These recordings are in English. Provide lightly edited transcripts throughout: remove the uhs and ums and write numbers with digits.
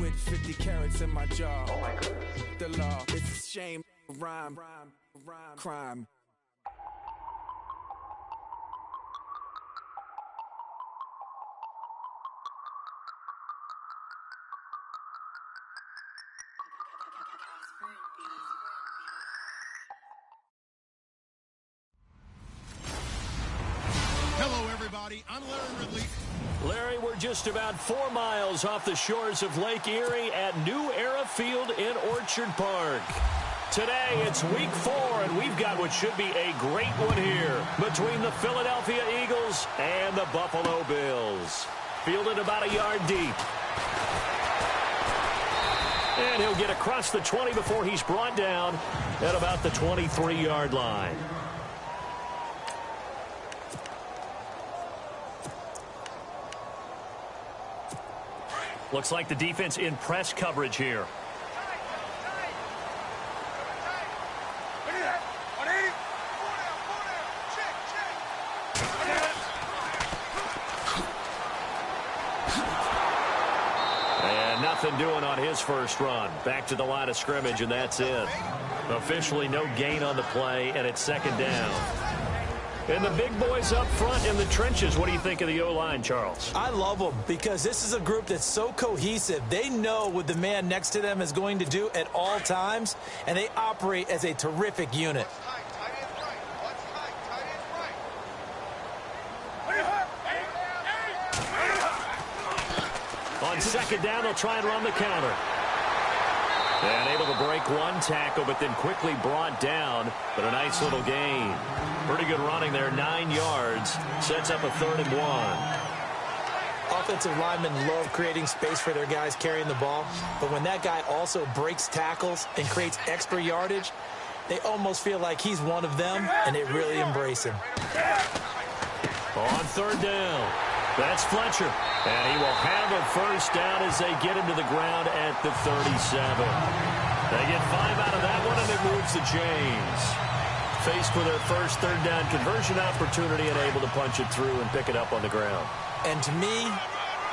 with 50 carats in my jaw. Oh my goodness. The law, it's a shame, rhyme, crime. Hello, everybody. I'm Larry Ridley. Larry, we're just about 4 miles off the shores of Lake Erie at New Era Field in Orchard Park. Today, it's week 4, and we've got what should be a great one here between the Philadelphia Eagles and the Buffalo Bills. Fielded about a yard deep. And he'll get across the 20 before he's brought down at about the 23-yard line. Looks like the defense in press coverage here. And nothing doing on his first run. Back to the line of scrimmage, and that's it. Officially no gain on the play, and it's second down. And the big boys up front in the trenches. What do you think of the O-line, Charles? I love them because this is a group that's so cohesive. They know what the man next to them is going to do at all times, and they operate as a terrific unit. On second down, they'll try and run the counter. And able to break one tackle, but then quickly brought down. But a nice little gain. Pretty good running there, 9 yards. Sets up a 3rd and 1. Offensive linemen love creating space for their guys carrying the ball. But when that guy also breaks tackles and creates extra yardage, they almost feel like he's one of them, and they really embrace him. On 3rd down, that's Fletcher. And he will have a first down as they get him to the ground at the 37. They get 5 out of that one, and it moves the chains. Faced with their first 3rd down conversion opportunity and able to punch it through and pick it up on the ground. And to me,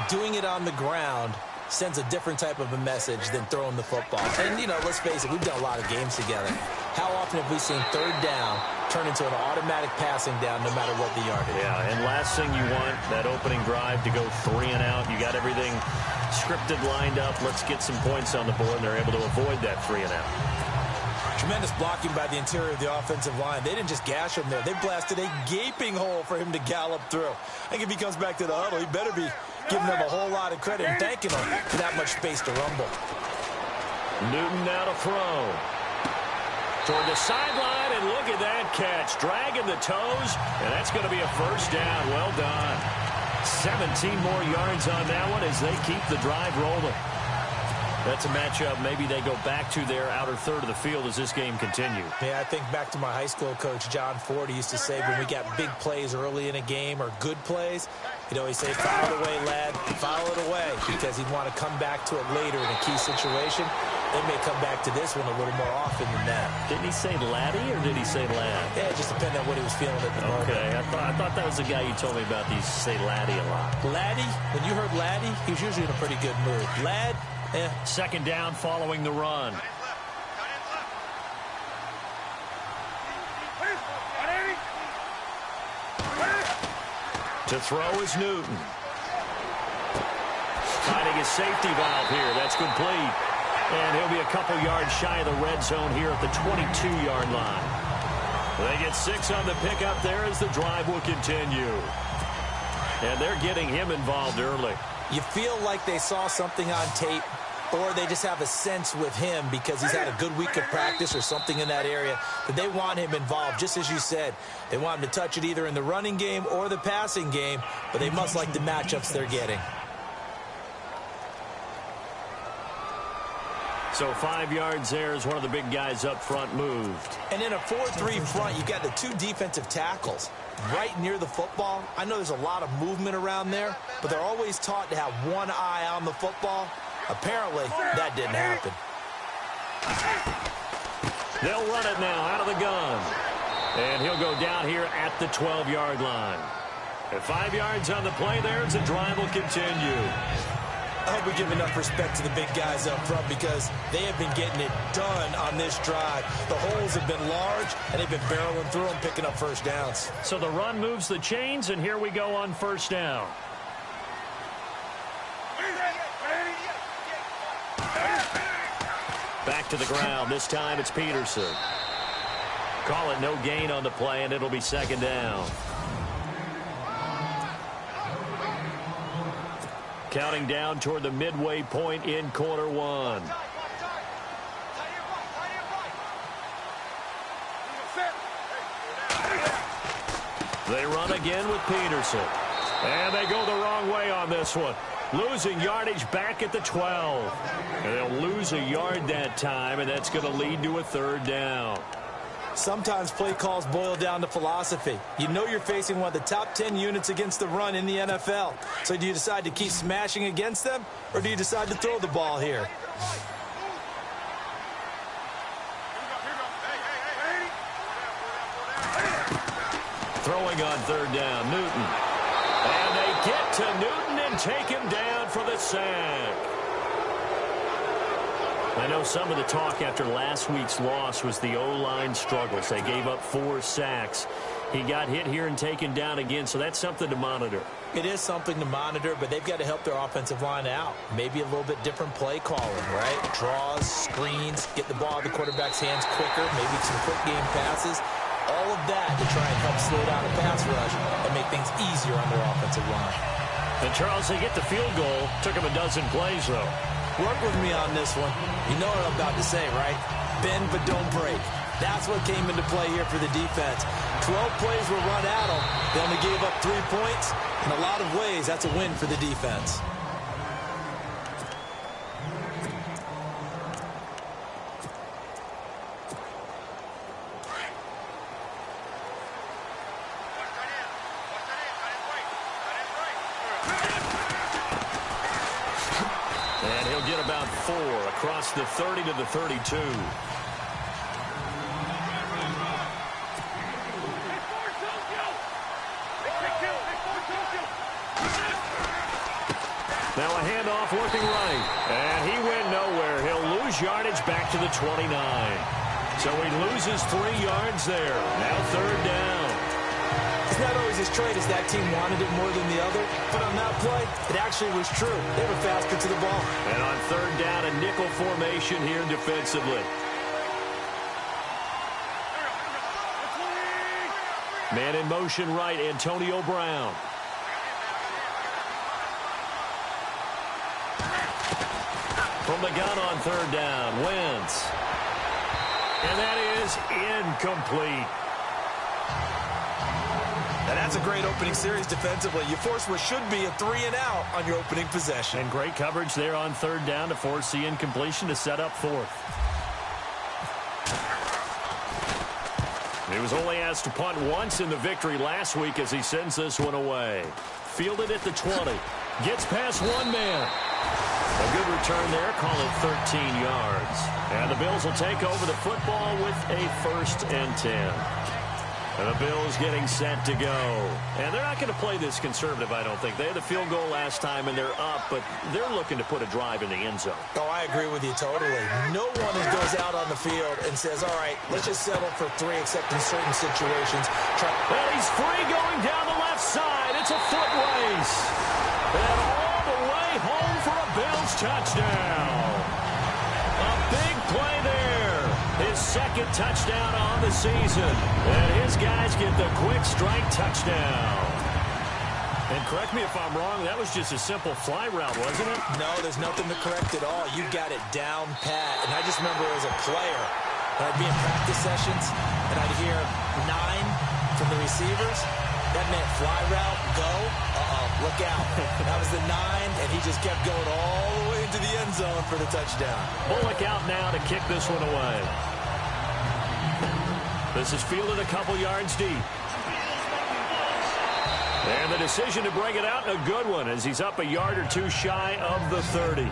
doing it on the ground sends a different type of a message than throwing the football. And, you know, let's face it, we've done a lot of games together. How often have we seen 3rd down turn into an automatic passing down no matter what the yardage? Yeah, and last thing you want, that opening drive to go 3 and out. You got everything scripted, lined up. Let's get some points on the board, and they're able to avoid that 3 and out. Tremendous blocking by the interior of the offensive line. They didn't just gash him there. They blasted a gaping hole for him to gallop through. I think if he comes back to the huddle, he better be giving them a whole lot of credit and thanking them for that much space to rumble. Newton now to throw. Toward the sideline, and look at that catch. Dragging the toes, and that's going to be a first down. Well done. 17 more yards on that one as they keep the drive rolling. That's a matchup maybe they go back to their outer third of the field as this game continues. Yeah, I think back to my high school coach, John Ford. He used to say when we got big plays early in a game or good plays, he'd always say, foul it away, lad, foul it away, because he'd want to come back to it later in a key situation. They may come back to this one a little more often than that. Didn't he say laddie or did he say lad? Yeah, it just depended on what he was feeling at the moment. Okay, I thought that was the guy you told me about. He used to say laddie a lot. Laddie, when you heard laddie, he was usually in a pretty good mood. Lad, Second down following the run. To throw is Newton. Finding his safety valve here. That's complete. And he'll be a couple yards shy of the red zone here at the 22-yard line. They get 6 on the pickup there as the drive will continue. And they're getting him involved early. You feel like they saw something on tape, or they just have a sense with him because he's had a good week of practice or something in that area that they want him involved. Just as you said, they want him to touch it either in the running game or the passing game, but they must like the matchups they're getting. So 5 yards there as one of the big guys up front moved. And in a 4-3 front, you've got the 2 defensive tackles right near the football. I know there's a lot of movement around there, but they're always taught to have one eye on the football. Apparently, that didn't happen. They'll run it now out of the gun. And he'll go down here at the 12-yard line. At 5 yards on the play there, as the drive will continue. hope we give enough respect to the big guys up front because they have been getting it done on this drive. The holes have been large, and they've been barreling through them, picking up first downs. So the run moves the chains, and here we go on first down. Back to the ground. This time it's Peterson. Call it no gain on the play, and it'll be second down. Counting down toward the midway point in quarter one. They run again with Peterson. And they go the wrong way on this one. Losing yardage back at the 12. And they'll lose a yard that time, and that's going to lead to a third down. Sometimes play calls boil down to philosophy. You know you're facing one of the top 10 units against the run in the NFL. So do you decide to keep smashing against them, or do you decide to throw the ball here? Throwing on third down, Newton. And they get to Newton and take him down for the sack. I know some of the talk after last week's loss was the O-line struggles. They gave up 4 sacks. He got hit here and taken down again, so that's something to monitor. It is something to monitor, but they've got to help their offensive line out. Maybe a little bit different play calling, right? Draws, screens, get the ball out of the quarterback's hands quicker, maybe some quick game passes. All of that to try and help slow down the pass rush and make things easier on their offensive line. And Charles, they get the field goal. Took him a dozen plays, though. Work with me on this one. You know what I'm about to say, right? Bend but don't break. That's what came into play here for the defense. 12 plays were run at them. They only gave up 3 points. In a lot of ways, that's a win for the defense. And he'll get about 4 across the 30 to the 32. Now a handoff working right. And he went nowhere. He'll lose yardage back to the 29. So he loses 3 yards there. Now third down. It's not always as straight as that team wanted it more than the other, but on that play, it actually was true. They were faster to the ball. And on third down, a nickel formation here defensively. Man in motion right, Antonio Brown. From the gun on third down, Wentz. And that is incomplete. And that's a great opening series defensively. You force what should be a 3-and-out on your opening possession. And great coverage there on third down to force the incompletion to set up fourth. He was only asked to punt once in the victory last week as he sends this one away. Fielded at the 20. Gets past one man. A good return there. Call it 13 yards. And the Bills will take over the football with a 1st and 10. And the Bills getting set to go. And they're not going to play this conservative, I don't think. They had the field goal last time, and they're up, but they're looking to put a drive in the end zone. Oh, I agree with you totally. No one goes out on the field and says, all right, let's just settle for 3 except in certain situations. And he's free going down the left side. It's a foot race. And all the way home for a Bills touchdown. A big play there. His 2nd touchdown on the season. And his guys get the quick strike touchdown. And correct me if I'm wrong, that was just a simple fly route, wasn't it? No, there's nothing to correct at all. You got it down pat. And I just remember as a player, I'd be in practice sessions, and I'd hear 9 from the receivers. That meant fly route, go. Look out. That was the 9, and he just kept going all the way into the end zone for the touchdown. Bullock out now to kick this one away. This is fielded a couple yards deep. And the decision to bring it out, a good one, as he's up a yard or 2 shy of the 30.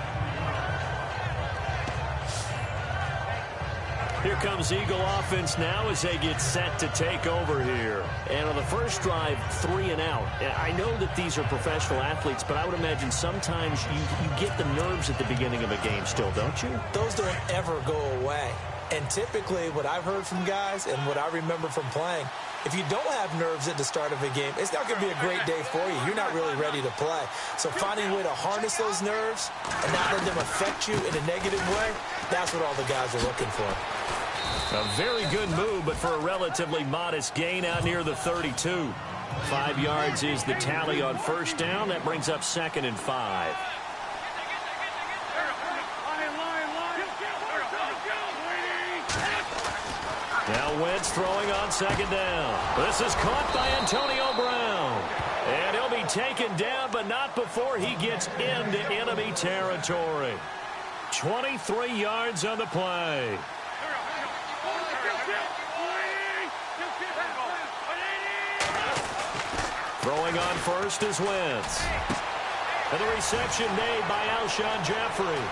Here comes Eagle offense now as they get set to take over here. And on the first drive, 3 and out. I know that these are professional athletes, but I would imagine sometimes you get the nerves at the beginning of a game still, don't you? Those don't ever go away. And typically what I've heard from guys and what I remember from playing, if you don't have nerves at the start of a game, it's not going to be a great day for you. You're not really ready to play. So finding a way to harness those nerves and not let them affect you in a negative way, that's what all the guys are looking for. A very good move, but for a relatively modest gain out near the 32. 5 yards is the tally on first down. That brings up 2nd and 5. Now Wentz throwing on 2nd down. This is caught by Antonio Brown. And he'll be taken down, but not before he gets into enemy territory. 23 yards on the play. Throwing on first is Wentz. And the reception made by Alshon Jeffrey.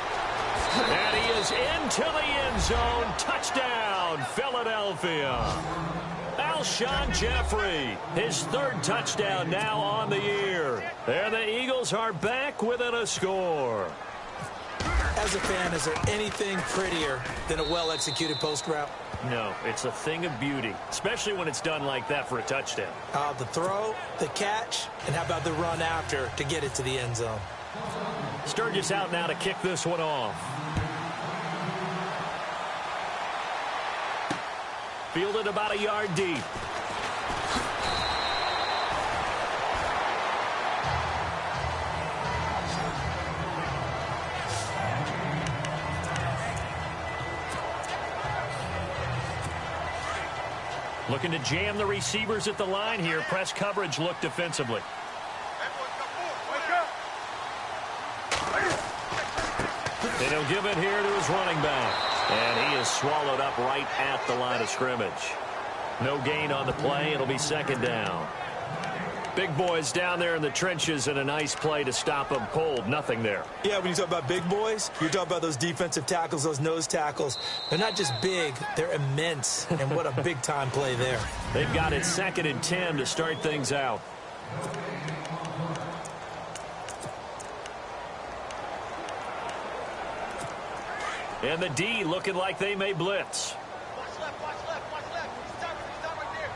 And he is into the end zone. Touchdown, Philadelphia. Alshon Jeffrey, his 3rd touchdown now on the year. And the Eagles are back within a score. As a fan, is there anything prettier than a well-executed post route? No, it's a thing of beauty, especially when it's done like that for a touchdown. The throw, the catch, and how about the run after to get it to the end zone? Sturgis out now to kick this one off. Fielded about a yard deep. Looking to jam the receivers at the line here. Press coverage look defensively. And he'll give it here to his running back. And he is swallowed up right at the line of scrimmage. No gain on the play. It'll be 2nd down. Big boys down there in the trenches, and a nice play to stop them cold. Nothing there. Yeah, when you talk about big boys, you're talking about those defensive tackles, those nose tackles. They're not just big, they're immense. And what a big-time play there. They've got it 2nd and 10 to start things out. And the D looking like they may blitz. Watch left, watch left, watch left. He's done right there.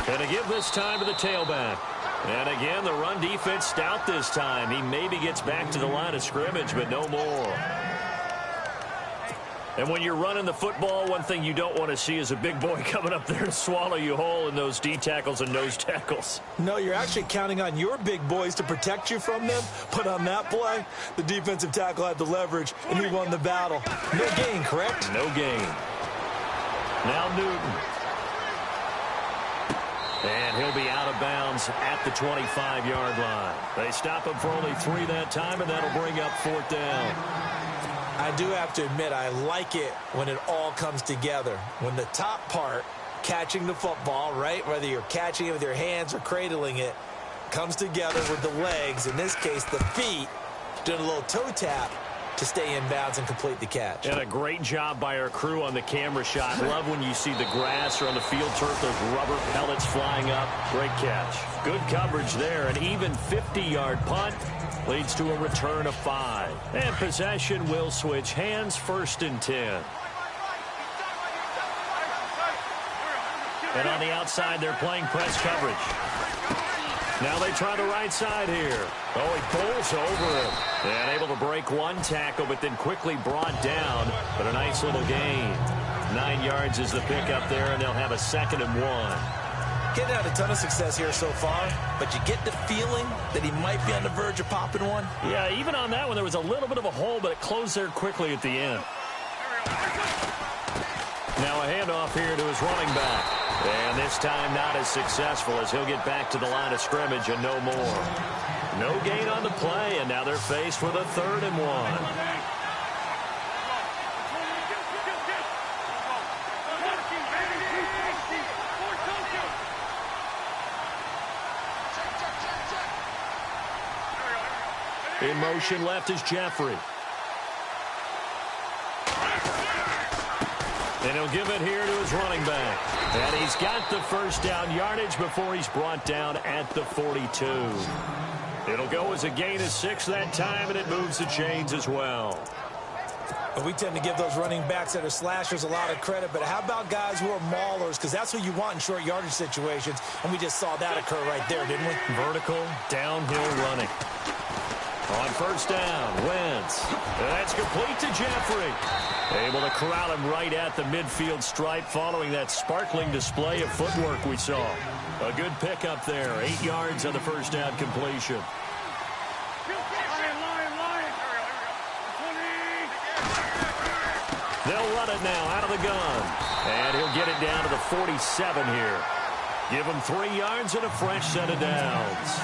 And to give this time to the tailback. And again, the run defense stout this time. He maybe gets back to the line of scrimmage, but no more. And when you're running the football, one thing you don't want to see is a big boy coming up there to swallow you whole in those D tackles and nose tackles. No, you're actually counting on your big boys to protect you from them. But on that play, the defensive tackle had the leverage, and he won the battle. No gain, correct? No gain. Now Newton. And he'll be out of bounds at the 25-yard line. They stop him for only 3 that time, and that'll bring up 4th down. I do have to admit, I like it when it all comes together. When the top part, catching the football, right, whether you're catching it with your hands or cradling it, comes together with the legs, in this case the feet, doing a little toe tap to stay in bounds and complete the catch. And a great job by our crew on the camera shot. Love when you see the grass or on the field turf, those rubber pellets flying up. Great catch. Good coverage there. An even 50-yard punt leads to a return of 5. And possession will switch hands, 1st and 10. And on the outside, they're playing press coverage. Now they try the right side here. Oh, he pulls over him. And able to break one tackle, but then quickly brought down. But a nice little gain. 9 yards is the pickup there, and they'll have a 2nd and 1. Getting had a ton of success here so far, but you get the feeling that he might be on the verge of popping one. Yeah, even on that one, there was a little bit of a hole, but it closed there quickly at the end. Now a handoff here to his running back. And this time not as successful as he'll get back to the line of scrimmage and no more. No gain on the play, and now they're faced with a 3rd and 1. In motion left is Jeffrey. And he'll give it here to his running back. And he's got the first down yardage before he's brought down at the 42. It'll go as a gain of 6 that time, and it moves the chains as well. And we tend to give those running backs that are slashers a lot of credit, but how about guys who are maulers? Because that's what you want in short yardage situations, and we just saw that occur right there, didn't we? Vertical, downhill running. On first down, Wentz. That's complete to Jeffrey. Able to corral him right at the midfield stripe following that sparkling display of footwork we saw. A good pickup there. 8 yards on the first down completion. They'll run it now out of the gun. And he'll get it down to the 47 here. Give him 3 yards and a fresh set of downs.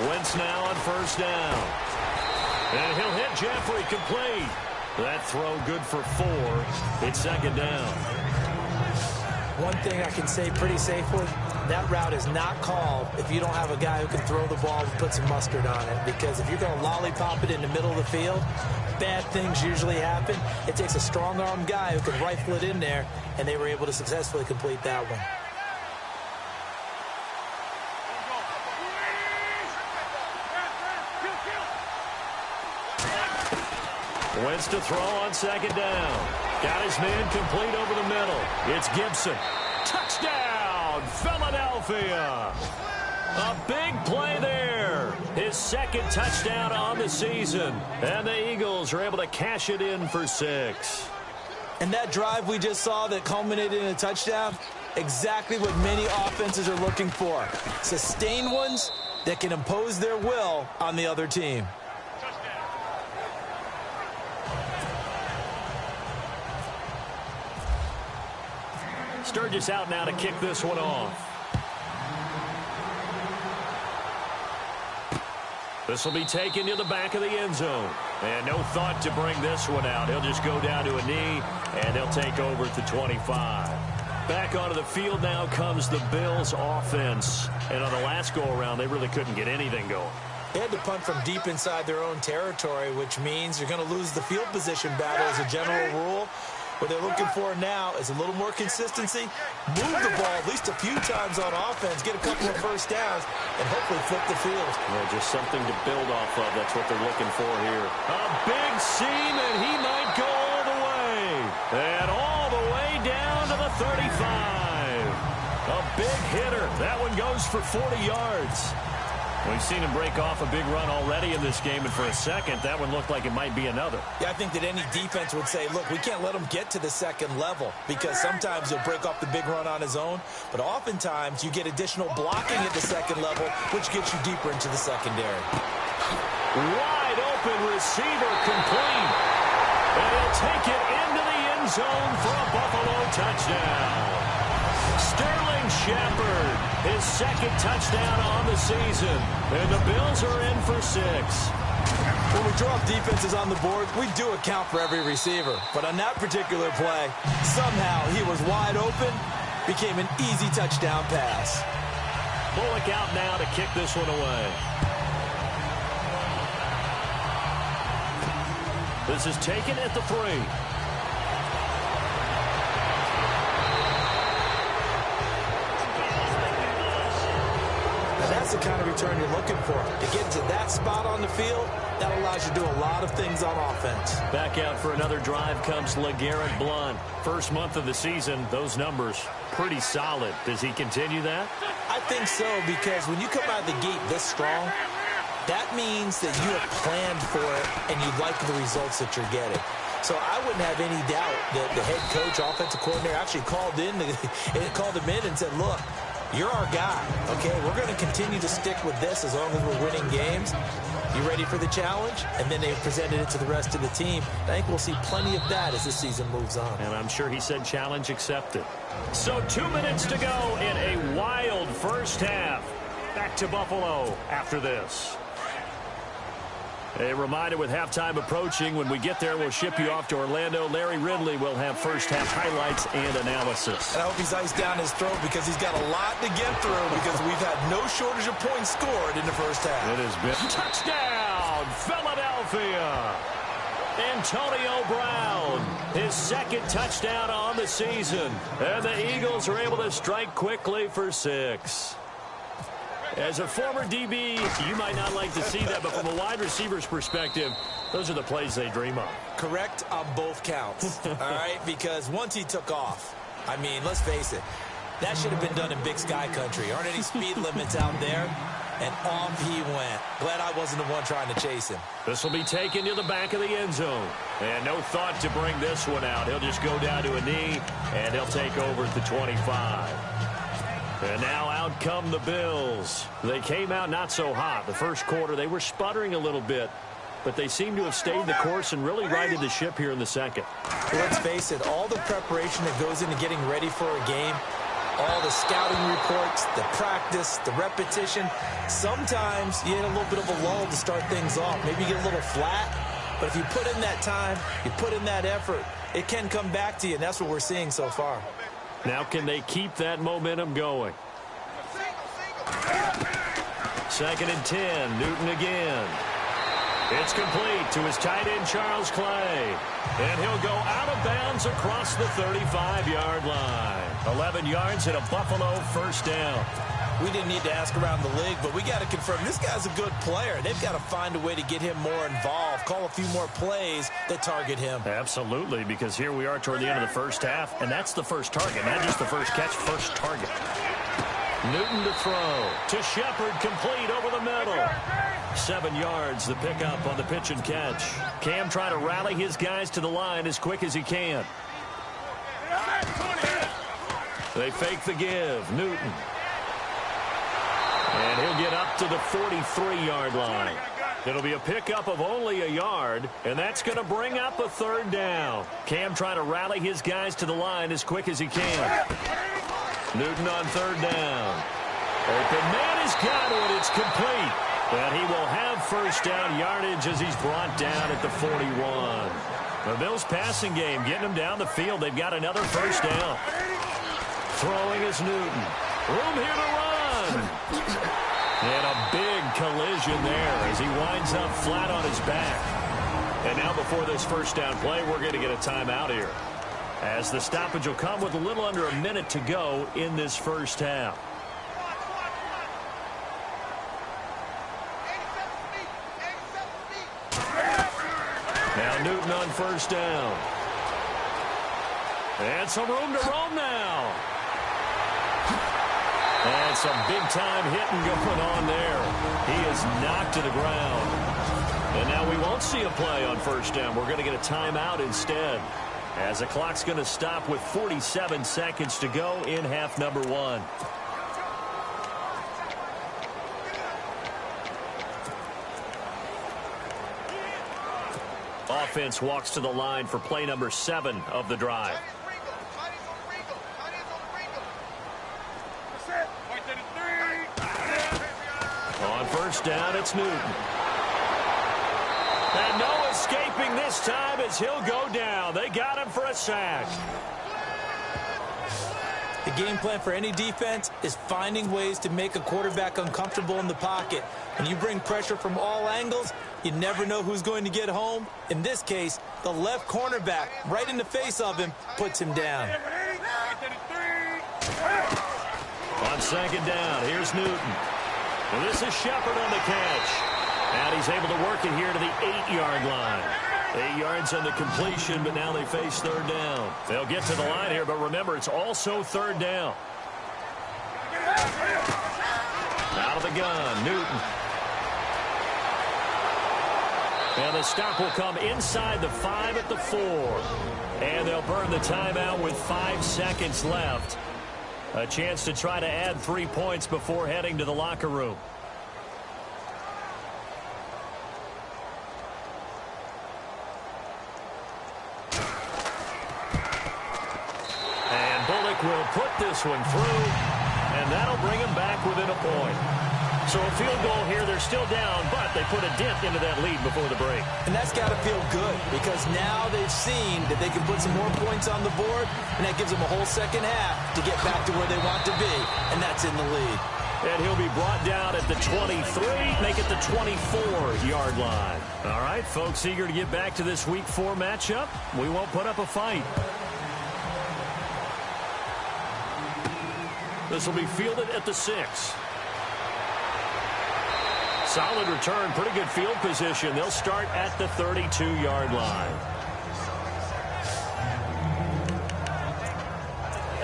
Wentz now on first down. And he'll hit Jeffrey complete. That throw good for 4. It's second down. One thing I can say pretty safely, that route is not called if you don't have a guy who can throw the ball and put some mustard on it. Because if you're going to lollipop it in the middle of the field, bad things usually happen. It takes a strong-armed guy who can rifle it in there, and they were able to successfully complete that one. Wentz to throw on second down. Got his man complete over the middle. It's Gibson. Touchdown, Philadelphia. A big play there. His second touchdown on the season. And the Eagles are able to cash it in for 6. And that drive we just saw that culminated in a touchdown, exactly what many offenses are looking for. Sustained ones that can impose their will on the other team. Sturgis out now to kick this one off. This will be taken to the back of the end zone. And no thought to bring this one out. He'll just go down to a knee, and he'll take over at the 25. Back onto the field now comes the Bills offense. And on the last go-around, they really couldn't get anything going. They had to punt from deep inside their own territory, which means you're going to lose the field position battle as a general rule. What they're looking for now is a little more consistency, move the ball at least a few times on offense, get a couple of first downs, and hopefully flip the field. Well, just something to build off of. That's what they're looking for here. A big seam, and he might go all the way. And all the way down to the 35. A big hitter. That one goes for 40 yards. We've seen him break off a big run already in this game, and for a second, that one looked like it might be another. Yeah, I think that any defense would say, look, we can't let him get to the second level, because sometimes he'll break off the big run on his own, but oftentimes you get additional blocking at the second level, which gets you deeper into the secondary. Wide open receiver complete. And he'll take it into the end zone for a Buffalo touchdown. Sterling Shepard, his second touchdown on the season. And the Bills are in for 6. When we drop defenses on the board, we do account for every receiver. But on that particular play, somehow he was wide open, became an easy touchdown pass. Bullock out now to kick this one away. This is taken at the 3. That's the kind of return you're looking for. To get into that spot on the field, that allows you to do a lot of things on offense. Back out for another drive comes LeGarrette Blount. First month of the season, those numbers pretty solid. Does he continue that? I think so, because when you come out of the gate this strong, that means that you have planned for it and you like the results that you're getting. So I wouldn't have any doubt that the head coach, offensive coordinator, actually called him in and said, look, you're our guy, okay? We're going to continue to stick with this as long as we're winning games. You ready for the challenge? And then they presented it to the rest of the team. I think we'll see plenty of that as this season moves on. And I'm sure he said challenge accepted. So 2 minutes to go in a wild first half. Back to Buffalo after this. A reminder with halftime approaching, when we get there, we'll ship you off to Orlando. Larry Ridley will have first-half highlights and analysis. And I hope he's iced down his throat because he's got a lot to get through because we've had no shortage of points scored in the first half. It has been touchdown, Philadelphia. Antonio Brown, his second touchdown on the season. And the Eagles are able to strike quickly for 6. As a former DB, you might not like to see that, but from a wide receiver's perspective, those are the plays they dream of. Correct on both counts, all right? Because once he took off, I mean, let's face it, that should have been done in Big Sky Country. Aren't any speed limits out there? And off he went. Glad I wasn't the one trying to chase him. This will be taken to the back of the end zone. And no thought to bring this one out. He'll just go down to a knee, and he'll take over at the 25. And now out come the Bills. They came out not so hot. The first quarter, they were sputtering a little bit, but they seem to have stayed the course and really righted the ship here in the second. Well, let's face it, all the preparation that goes into getting ready for a game, all the scouting reports, the practice, the repetition, sometimes you hit a little bit of a lull to start things off. Maybe you get a little flat, but if you put in that time, you put in that effort, it can come back to you, and that's what we're seeing so far. Now can they keep that momentum going? 2nd and 10, Newton again. It's complete to his tight end, Charles Clay. And he'll go out of bounds across the 35-yard line. 11 yards and a Buffalo first down. We didn't need to ask around the league, but we got to confirm this guy's a good player. They've got to find a way to get him more involved, call a few more plays that target him. Absolutely, because here we are toward the end of the first half, and that's the first target, not just the first catch, first target. Newton to throw. To Shepard, complete over the middle. 7 yards, the pickup on the pitch and catch. Cam trying to rally his guys to the line as quick as he can. They fake the give. Newton. And he'll get up to the 43-yard line. It'll be a pickup of only a yard, and that's going to bring up a third down. Cam trying to rally his guys to the line as quick as he can. Newton on third down. Open man has got it. It's complete. And he will have first down yardage as he's brought down at the 41. The Bills passing game getting them down the field. They've got another first down. Throwing is Newton. Room here to run. And a big collision there as he winds up flat on his back. And now before this first down play, we're going to get a timeout here, as the stoppage will come with a little under a minute to go in this first half. Now Newton on first down. And some room to roam now. And some big-time hitting going on there. He is knocked to the ground. And now we won't see a play on first down. We're going to get a timeout instead, as the clock's going to stop with 47 seconds to go in half number 1. Offense walks to the line for play number 7 of the drive. On first down, it's Newton. And no escaping this time as he'll go down. They got him for a sack. The game plan for any defense is finding ways to make a quarterback uncomfortable in the pocket. When you bring pressure from all angles, you never know who's going to get home. In this case, the left cornerback, right in the face of him, puts him down. On second down, here's Newton. And this is Shepard on the catch. And he's able to work it here to the 8-yard line. 8 yards on the completion, but now they face third down. They'll get to the line here, but remember, it's also third down. Out of the gun, Newton. And the stop will come inside the 5 at the 4. And they'll burn the timeout with 5 seconds left. A chance to try to add 3 points before heading to the locker room. And Bullock will put this one through, and that'll bring him back within a point. So a field goal here, they're still down, but they put a dent into that lead before the break. And that's got to feel good because now they've seen that they can put some more points on the board, and that gives them a whole second half to get back to where they want to be, and that's in the lead. And he'll be brought down at the 23, make it the 24-yard line. All right, folks, eager to get back to this Week 4 matchup. We won't put up a fight. This will be fielded at the 6. Solid return, pretty good field position. They'll start at the 32-yard line.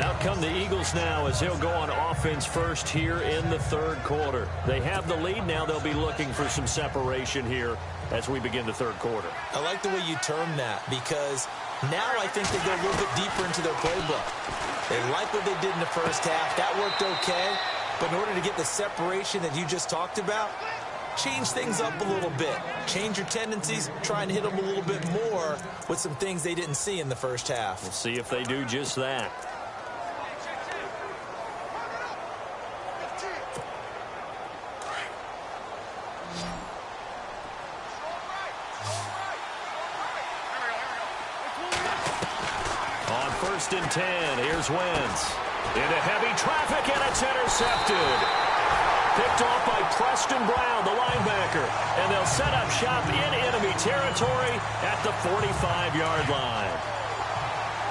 Out come the Eagles now as they'll go on offense first here in the third quarter. They have the lead now. They'll be looking for some separation here as we begin the third quarter. I like the way you term that because now I think they go a little bit deeper into their playbook. They like what they did in the first half. That worked okay. But in order to get the separation that you just talked about, change things up a little bit. Change your tendencies. Try and hit them a little bit more with some things they didn't see in the first half. We'll see if they do just that. On 1st and 10, here's Wentz. Into heavy traffic, and it's intercepted. Picked off by Preston Brown, the linebacker. And they'll set up shop in enemy territory at the 45-yard line.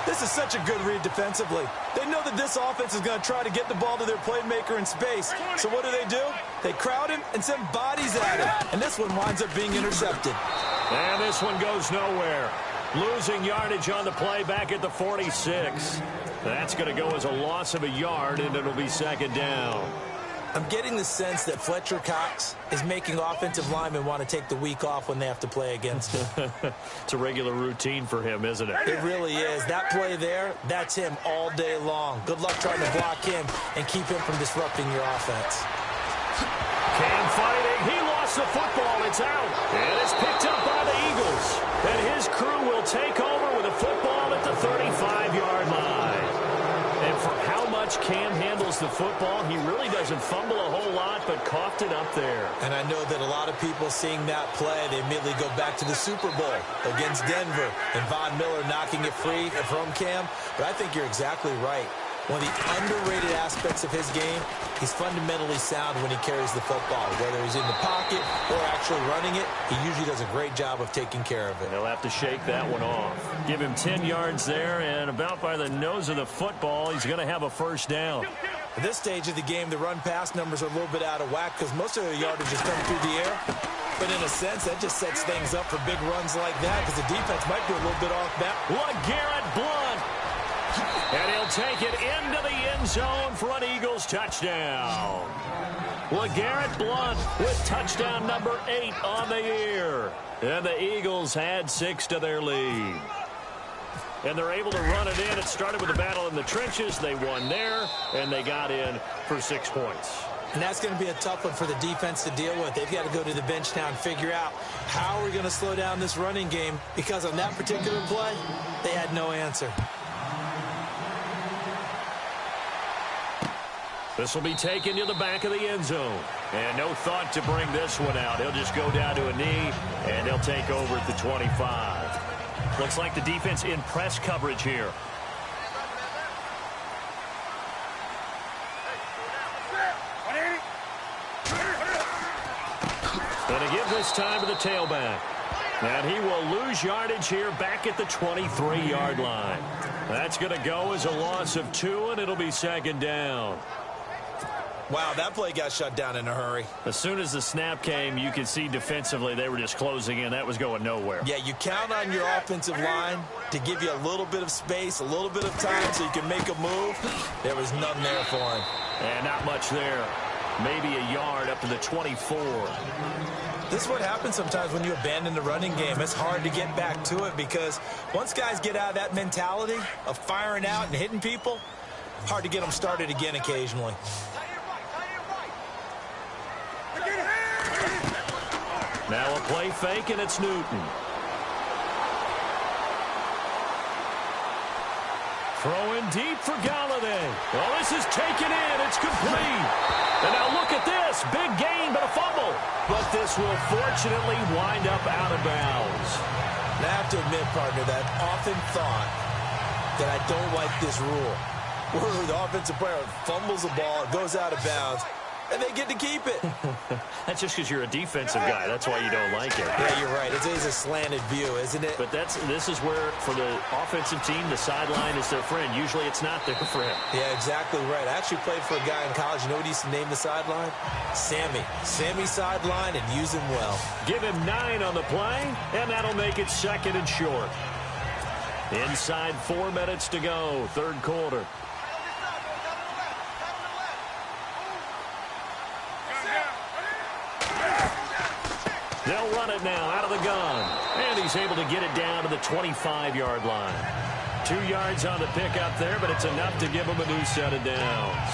This is such a good read defensively. They know that this offense is going to try to get the ball to their playmaker in space. So what do? They crowd him and send bodies at him. And this one winds up being intercepted. And this one goes nowhere. Losing yardage on the play back at the 46. That's going to go as a loss of a yard, and it'll be second down. I'm getting the sense that Fletcher Cox is making offensive linemen want to take the week off when they have to play against him. It's a regular routine for him, isn't it? It really is. That play there, that's him all day long. Good luck trying to block him and keep him from disrupting your offense. Cam fighting. He lost the football. It's out. And it's picked up by the Eagles. And his crew will take over with a football at the 35-yard line. And for how much Cam handles the football, he really doesn't fumble a whole lot, but coughed it up there. And I know that a lot of people seeing that play, they immediately go back to the Super Bowl against Denver and Von Miller knocking it free from Cam. But I think you're exactly right. One of the underrated aspects of his game, he's fundamentally sound when he carries the football. Whether he's in the pocket or actually running it, he usually does a great job of taking care of it. He'll have to shake that one off. Give him 10 yards there, and about by the nose of the football, he's going to have a first down. At this stage of the game, the run-pass numbers are a little bit out of whack because most of the yardage is coming through the air. But in a sense, that just sets things up for big runs like that because the defense might be a little bit off balance. LeGarrette Blount. And he'll take it into the end zone for an Eagles touchdown. LeGarrette Blount with touchdown number 8 on the year. And the Eagles had 6 to their lead. And they're able to run it in. It started with a battle in the trenches. They won there, and they got in for 6 points. And that's going to be a tough one for the defense to deal with. They've got to go to the bench now and figure out how are we going to slow down this running game because on that particular play, they had no answer. This will be taken to the back of the end zone. And no thought to bring this one out. He'll just go down to a knee, and they'll take over at the 25. Looks like the defense in press coverage here. Going to give this time to the tailback. And he will lose yardage here back at the 23-yard line. That's going to go as a loss of 2, and it'll be second down. Wow, that play got shut down in a hurry. As soon as the snap came, you could see defensively they were just closing in. That was going nowhere. Yeah, you count on your offensive line to give you a little bit of space, a little bit of time so you can make a move. There was none there for him. And not much there. Maybe a yard up to the 24. This is what happens sometimes when you abandon the running game. It's hard to get back to it because once guys get out of that mentality of firing out and hitting people, hard to get them started again occasionally. Now a play fake, and it's Newton. Throwing deep for Galladay. Well, this is taken in. It's complete. And now look at this. Big gain, but a fumble. But this will fortunately wind up out of bounds. And I have to admit, partner, that I've often thought that I don't like this rule, where the offensive player fumbles the ball, it goes out of bounds, and they get to keep it. That's just because you're a defensive guy. That's why you don't like it. Yeah, you're right. It is a slanted view, isn't it? But this is where, for the offensive team, the sideline is their friend. Usually it's not there for him. Yeah, exactly right. I actually played for a guy in college. You know what he used to name the sideline? Sammy. Sammy sideline, and use him well. Give him 9 on the play, and that'll make it 2nd and short. Inside 4 minutes to go, 3rd quarter. They'll run it now out of the gun. And he's able to get it down to the 25-yard line. 2 yards on the pickup there, but it's enough to give him a new set of downs.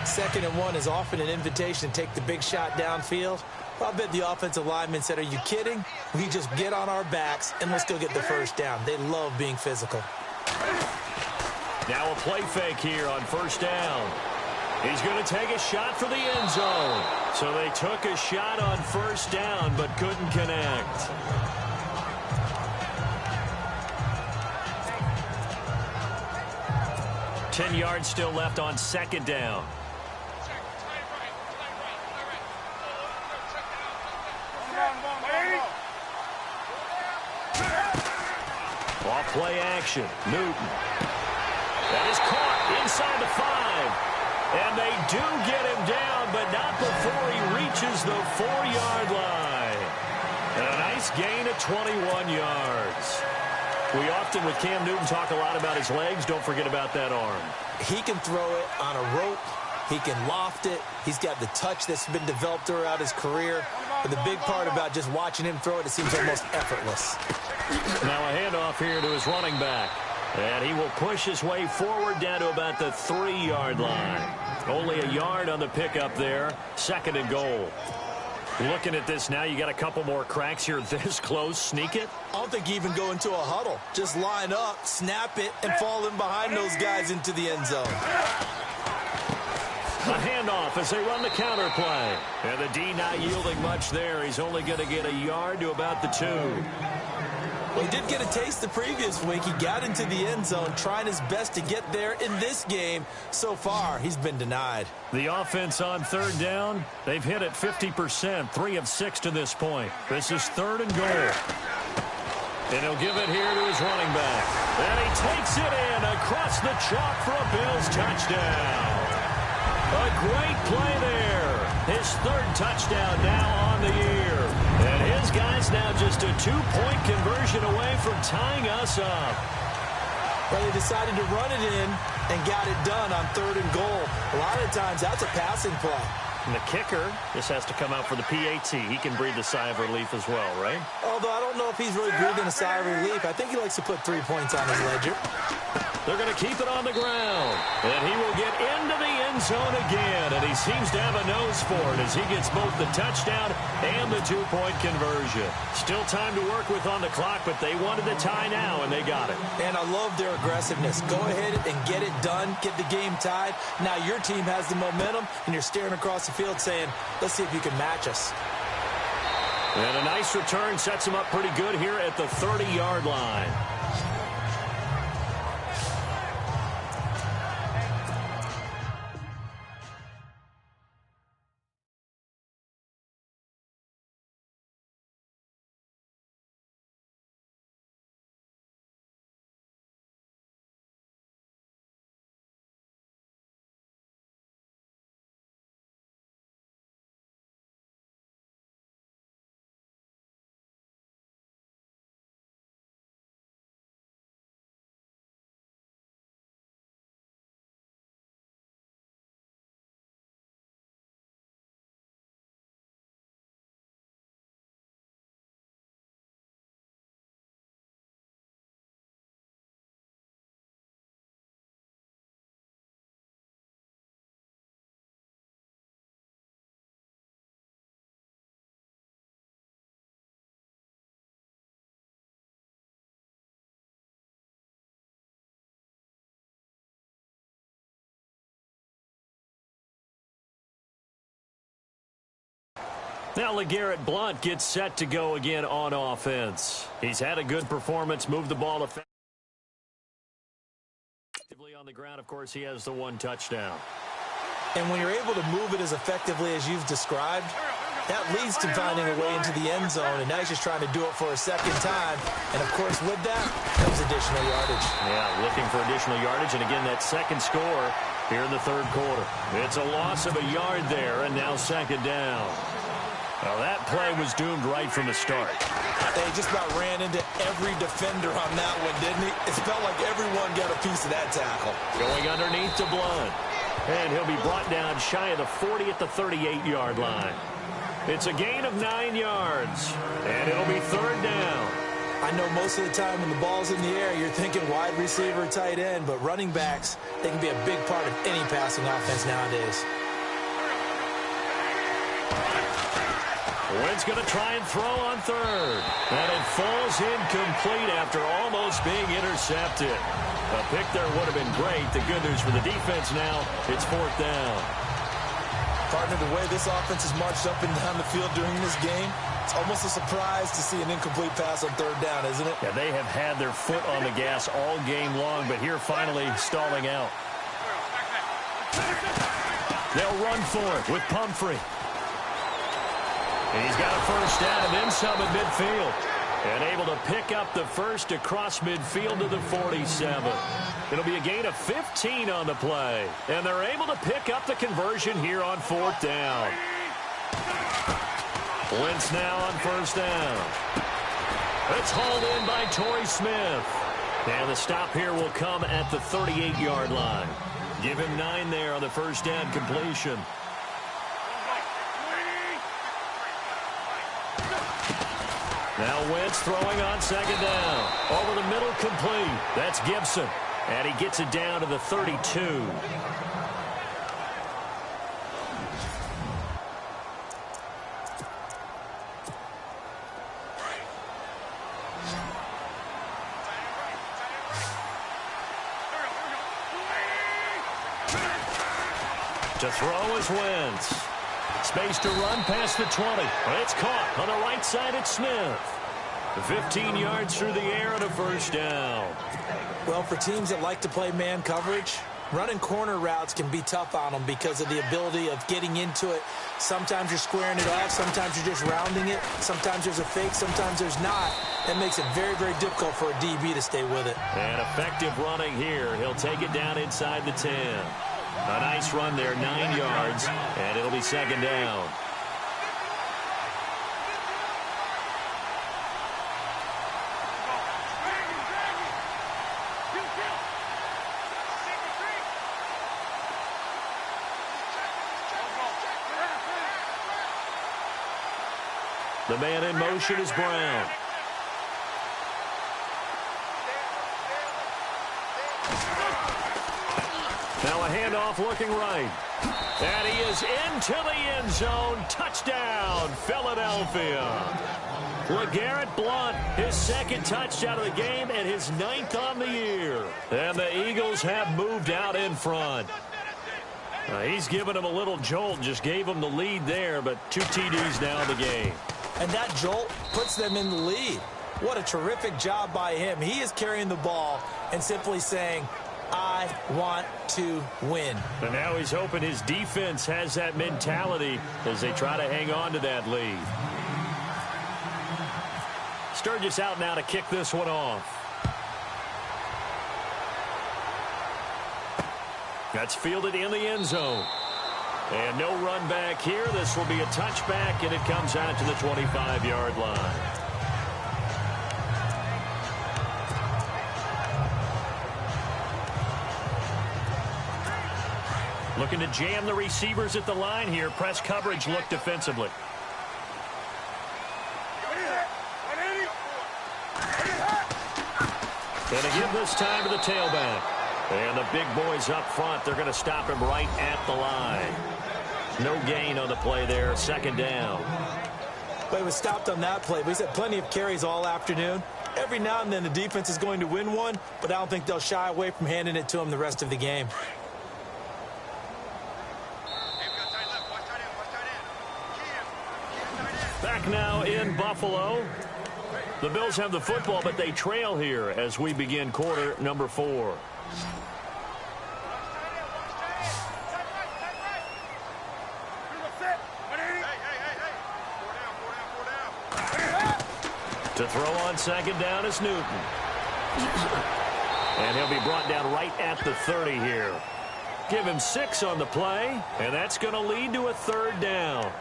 2nd and 1 is often an invitation to take the big shot downfield. I bet the offensive lineman said, are you kidding? We just get on our backs and let's go get the 1st down. They love being physical. Now a play fake here on 1st down. He's going to take a shot for the end zone. So they took a shot on 1st down but couldn't connect. Ten yards still left on 2nd down. Off play action. Newton. That is caught inside the 5. And they do get him down, but not before he reaches the 4-yard line. And a nice gain of 21 yards. We often, with Cam Newton, talk a lot about his legs. Don't forget about that arm. He can throw it on a rope. He can loft it. He's got the touch that's been developed throughout his career. But the big part about just watching him throw it, it seems almost effortless. Now a handoff here to his running back. And he will push his way forward down to about the 3-yard line. Only a yard on the pickup there. 2nd and goal. Looking at this now, you got a couple more cracks here this close. Sneak it? I don't think you even go into a huddle. Just line up, snap it, and fall in behind those guys into the end zone. A handoff as they run the counter play. And the D not yielding much there. He's only going to get a yard to about the 2. Well, he did get a taste the previous week. He got into the end zone, trying his best to get there in this game. So far, he's been denied. The offense on 3rd down, they've hit it 50%, 3 of 6 to this point. This is 3rd and goal. And he'll give it here to his running back. And he takes it in across the chalk for a Bills touchdown. A great play there. His 3rd touchdown now on the year. And his guy's now just a 2-point conversion away from tying us up. Well, they decided to run it in and got it done on 3rd and goal. A lot of times, that's a passing play. And the kicker just has to come out for the PAT. He can breathe a sigh of relief as well, right? Although I don't know if he's really breathing a sigh of relief. I think he likes to put 3 points on his ledger. They're going to keep it on the ground. And he will get into the end zone again. And he seems to have a nose for it as he gets both the touchdown and the 2-point conversion. Still time to work with on the clock, but they wanted the tie now, and they got it. And I love their aggressiveness. Go ahead and get it done. Get the game tied. Now your team has the momentum, and you're staring across the field saying, let's see if you can match us. And a nice return sets him up pretty good here at the 30-yard line. Now LeGarrette Blount gets set to go again on offense. He's had a good performance, moved the ball effectively on the ground. Of course, he has the one touchdown. And when you're able to move it as effectively as you've described, that leads to finding a way into the end zone, and now he's just trying to do it for a second time. And, of course, with that comes additional yardage. Yeah, looking for additional yardage, and again, that second score here in the third quarter. It's a loss of a yard there, and now second down. Well, that play was doomed right from the start. They just about ran into every defender on that one, didn't he? It felt like everyone got a piece of that tackle. Going underneath to Blount. And he'll be brought down shy of the 40 at the 38-yard line. It's a gain of 9 yards, and it'll be third down. I know most of the time when the ball's in the air, you're thinking wide receiver, tight end, but running backs, they can be a big part of any passing offense nowadays. Wentz going to try and throw on third. And it falls incomplete after almost being intercepted. A pick there would have been great. The good news for the defense now, it's fourth down. Partner, the way this offense has marched up and down the field during this game, it's almost a surprise to see an incomplete pass on third down, isn't it? Yeah, they have had their foot on the gas all game long, but here finally stalling out. They'll run for it with Pumphrey. He's got a first down and then some at midfield. And able to pick up the first across midfield to the 47. It'll be a gain of 15 on the play. And they're able to pick up the conversion here on fourth down. Wentz now on first down. It's hauled in by Torrey Smith. And the stop here will come at the 38-yard line. Give him 9 there on the first down completion. Now Wentz throwing on second down. Over the middle, complete. That's Gibson. And he gets it down to the 32. To throw is Wentz. Space to run past the 20. It's caught on the right side at Smith. 15 yards through the air and a first down. Well, for teams that like to play man coverage, running corner routes can be tough on them because of the ability of getting into it. Sometimes you're squaring it off. Sometimes you're just rounding it. Sometimes there's a fake. Sometimes there's not. That makes it very, very difficult for a DB to stay with it. And effective running here. He'll take it down inside the 10. A nice run there, 9 yards, and it'll be second down. The man in motion is Brown. Now a handoff looking right. And he is into the end zone. Touchdown, Philadelphia. LeGarrette Blount, his second touchdown of the game and his 9th on the year. And the Eagles have moved out in front. He's given him a little jolt, just gave him the lead there, but 2 TDs now in the game. And that jolt puts them in the lead. What a terrific job by him. He is carrying the ball and simply saying, I want to win. And now he's hoping his defense has that mentality as they try to hang on to that lead. Sturgis out now to kick this one off. That's fielded in the end zone. And no run back here. This will be a touchback, and it comes out to the 25-yard line. Looking to jam the receivers at the line here. Press coverage look defensively. And again this time to the tailback. And the big boys up front, they're going to stop him right at the line. No gain on the play there. Second down. But he was stopped on that play. But he's had plenty of carries all afternoon. Every now and then the defense is going to win one, but I don't think they'll shy away from handing it to him the rest of the game. back now in Buffalo. The Bills have the football, but they trail here as we begin quarter number 4. To throw on second down is Newton. And he'll be brought down right at the 30 here. Give him 6 on the play, and that's going to lead to a 3rd down.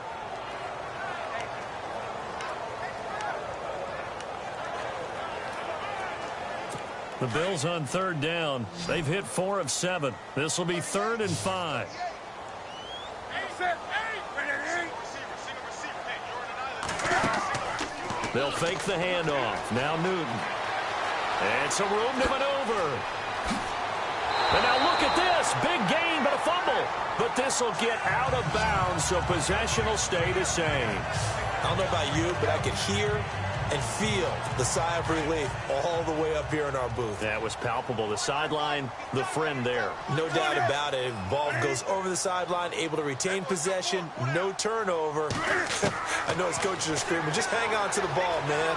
The Bills on 3rd down. They've hit 4 of 7. This will be 3rd and 5. They'll fake the handoff. Now Newton. And some room to maneuver. And now look at this. Big gain, but a fumble. But this will get out of bounds, so possession will stay the same. I don't know about you, but I can hear and feel the sigh of relief all the way up here in our booth. That was palpable. The sideline, the friend there. No doubt about it. Ball goes over the sideline, able to retain possession, no turnover. I know his coaches are screaming, just hang on to the ball, man.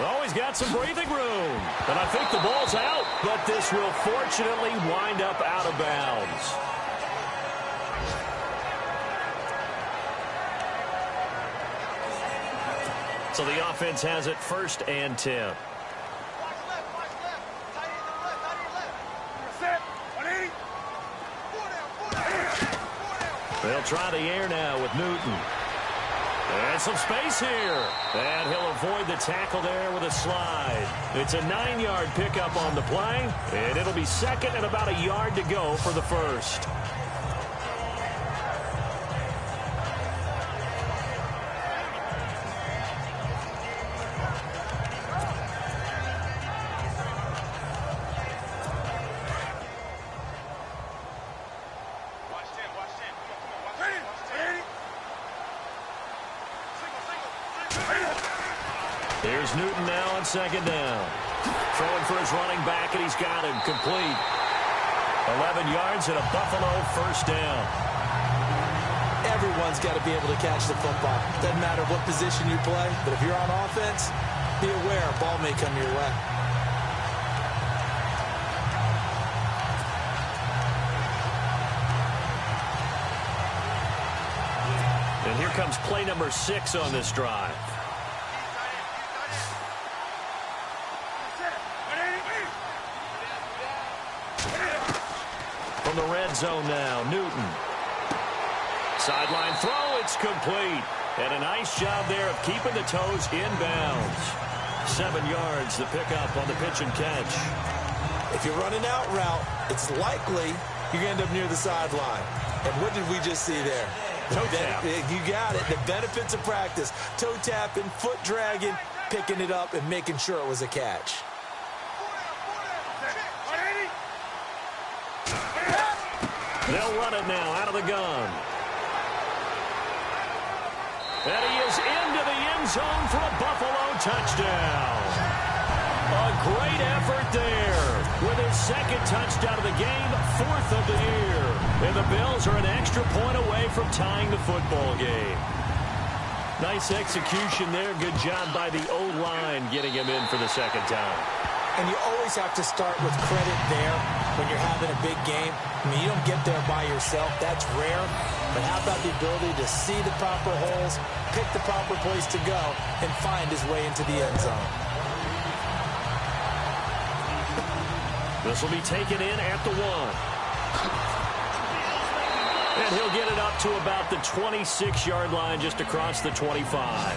Always got some breathing room. And I think the ball's out, but this will fortunately wind up out of bounds. So the offense has it 1st and 10. They'll try the air now with Newton. And some space here. And he'll avoid the tackle there with a slide. It's a 9-yard pickup on the play. And it'll be 2nd and about a yard to go for the 1st. Here's Newton now on 2nd down. Throwing for his running back, and he's got him complete. 11 yards and a Buffalo 1st down. Everyone's got to be able to catch the football. Doesn't matter what position you play, but if you're on offense, be aware a ball may come your way. And here comes play number 6 on this drive. From the red zone now, Newton. Sideline throw, it's complete. And a nice job there of keeping the toes in bounds. 7 yards, the pickup on the pitch and catch. If you're running out route, it's likely you're going to end up near the sideline. And what did we just see there? Toe tap. You got it. The benefits of practice. Toe tapping, foot dragging, picking it up, and making sure it was a catch. They'll run it now out of the gun. And he is into the end zone for a Buffalo touchdown. A great effort there with his 2nd touchdown of the game, 4th of the year. And the Bills are an extra point away from tying the football game. Nice execution there. Good job by the O-line getting him in for the 2nd time. And you always have to start with credit there when you're having a big game. I mean, you don't get there by yourself. That's rare. But how about the ability to see the proper holes, pick the proper place to go, and find his way into the end zone? This will be taken in at the 1. And he'll get it up to about the 26-yard line just across the 25.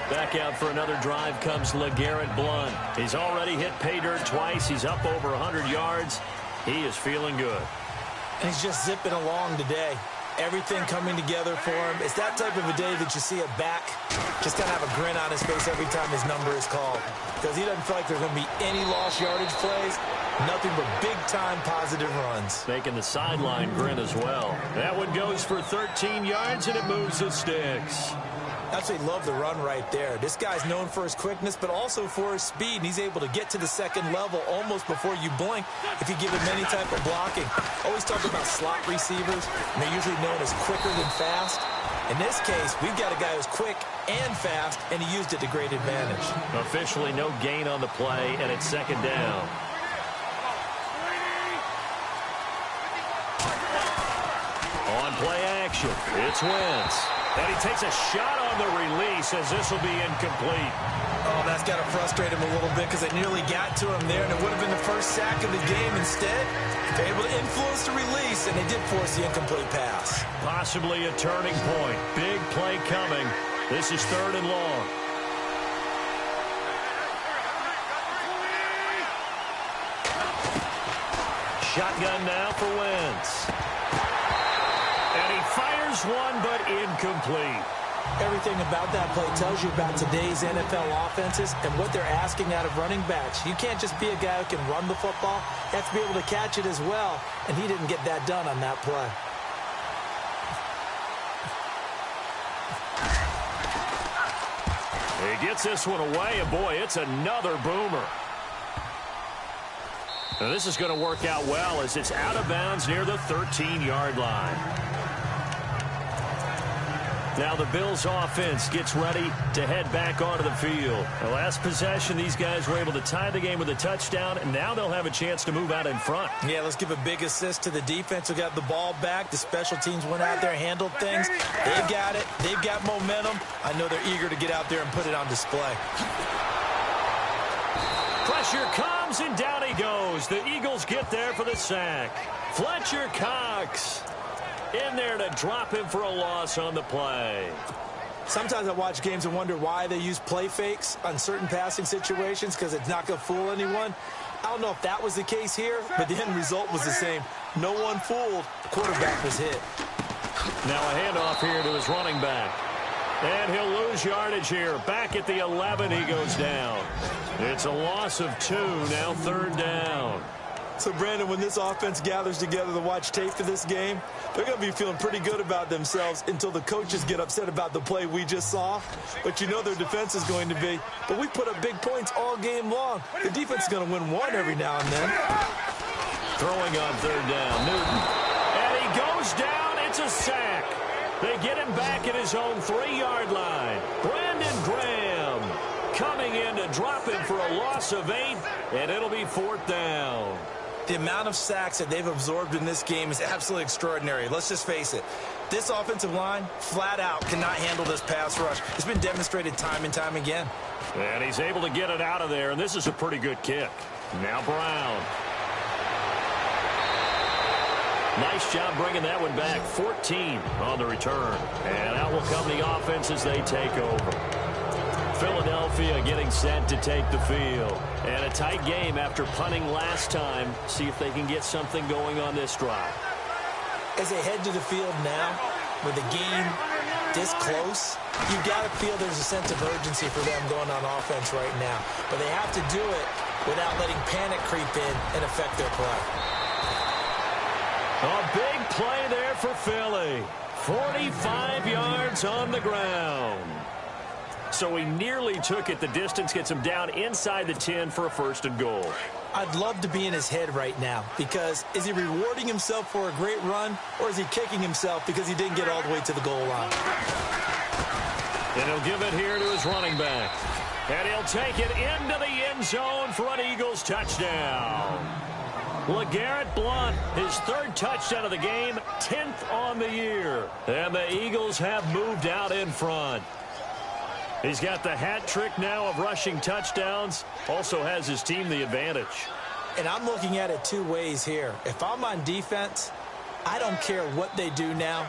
Back out for another drive comes LeGarrette Blount. He's already hit pay dirt twice. He's up over 100 yards. He is feeling good. And he's just zipping along today. Everything coming together for him. It's that type of a day that you see a back just kind of have a grin on his face every time his number is called. Because he doesn't feel like there's going to be any lost yardage plays. Nothing but big-time positive runs. Making the sideline grin as well. That one goes for 13 yards, and it moves the sticks. Absolutely love the run right there. This guy's known for his quickness, but also for his speed. And he's able to get to the second level almost before you blink if you give him any type of blocking. Always talk about slot receivers, and they're usually known as quicker than fast. In this case, we've got a guy who's quick and fast, and he used it to great advantage. Officially no gain on the play, and it's second down. On play action, it's Wentz. And he takes a shot on the release as this will be incomplete. Oh, that's got to frustrate him a little bit because it nearly got to him there, and it would have been the first sack of the game. Instead, they're able to influence the release, and they did force the incomplete pass. Possibly a turning point. Big play coming. This is 3rd and long. Shotgun now for Wentz. And he fires one, but incomplete. Everything about that play tells you about today's NFL offenses and what they're asking out of running backs. You can't just be a guy who can run the football. You have to be able to catch it as well, and he didn't get that done on that play. He gets this one away, and boy, it's another boomer. Now, this is going to work out well as it's out of bounds near the 13-yard line. Now the Bills offense gets ready to head back onto the field. The last possession, these guys were able to tie the game with a touchdown, and now they'll have a chance to move out in front. Yeah, let's give a big assist to the defense who got the ball back. The special teams went out there, handled things. They've got it. They've got momentum. I know they're eager to get out there and put it on display. Pressure comes, and down he goes. The Eagles get there for the sack. Fletcher Cox in there to drop him for a loss on the play. Sometimes I watch games and wonder why they use play fakes on certain passing situations because it's not going to fool anyone. I don't know if that was the case here, but the end result was the same. No one fooled. The quarterback was hit. Now a handoff here to his running back. And he'll lose yardage here. Back at the 11, he goes down. It's a loss of 2, now 3rd down. So, Brandon, when this offense gathers together to watch tape for this game, they're going to be feeling pretty good about themselves until the coaches get upset about the play we just saw. But you know their defense is going to be. But we put up big points all game long. The defense is going to win one every now and then. Throwing on 3rd down, Newton. And he goes down. It's a sack. They get him back at his own 3-yard line. Brandon Graham coming in to drop him for a loss of 8, and it'll be 4th down. The amount of sacks that they've absorbed in this game is absolutely extraordinary. Let's just face it. This offensive line, flat out, cannot handle this pass rush. It's been demonstrated time and time again. And he's able to get it out of there, and this is a pretty good kick. Now Brown. Nice job bringing that one back. 14 on the return. And out will come the offense as they take over. Philadelphia getting set to take the field. And a tight game after punting last time. See if they can get something going on this drive. As they head to the field now, with the game this close, you've got to feel there's a sense of urgency for them going on offense right now. But they have to do it without letting panic creep in and affect their play. A big play there for Philly. 45 yards on the ground. So he nearly took it the distance, gets him down inside the 10 for a 1st and goal. I'd love to be in his head right now because is he rewarding himself for a great run or is he kicking himself because he didn't get all the way to the goal line? And he'll give it here to his running back. And he'll take it into the end zone for an Eagles touchdown. LeGarrette Blount, his 3rd touchdown of the game, 10th on the year. And the Eagles have moved out in front. He's got the hat trick now of rushing touchdowns. Also has his team the advantage. And I'm looking at it 2 ways here. If I'm on defense, I don't care what they do now.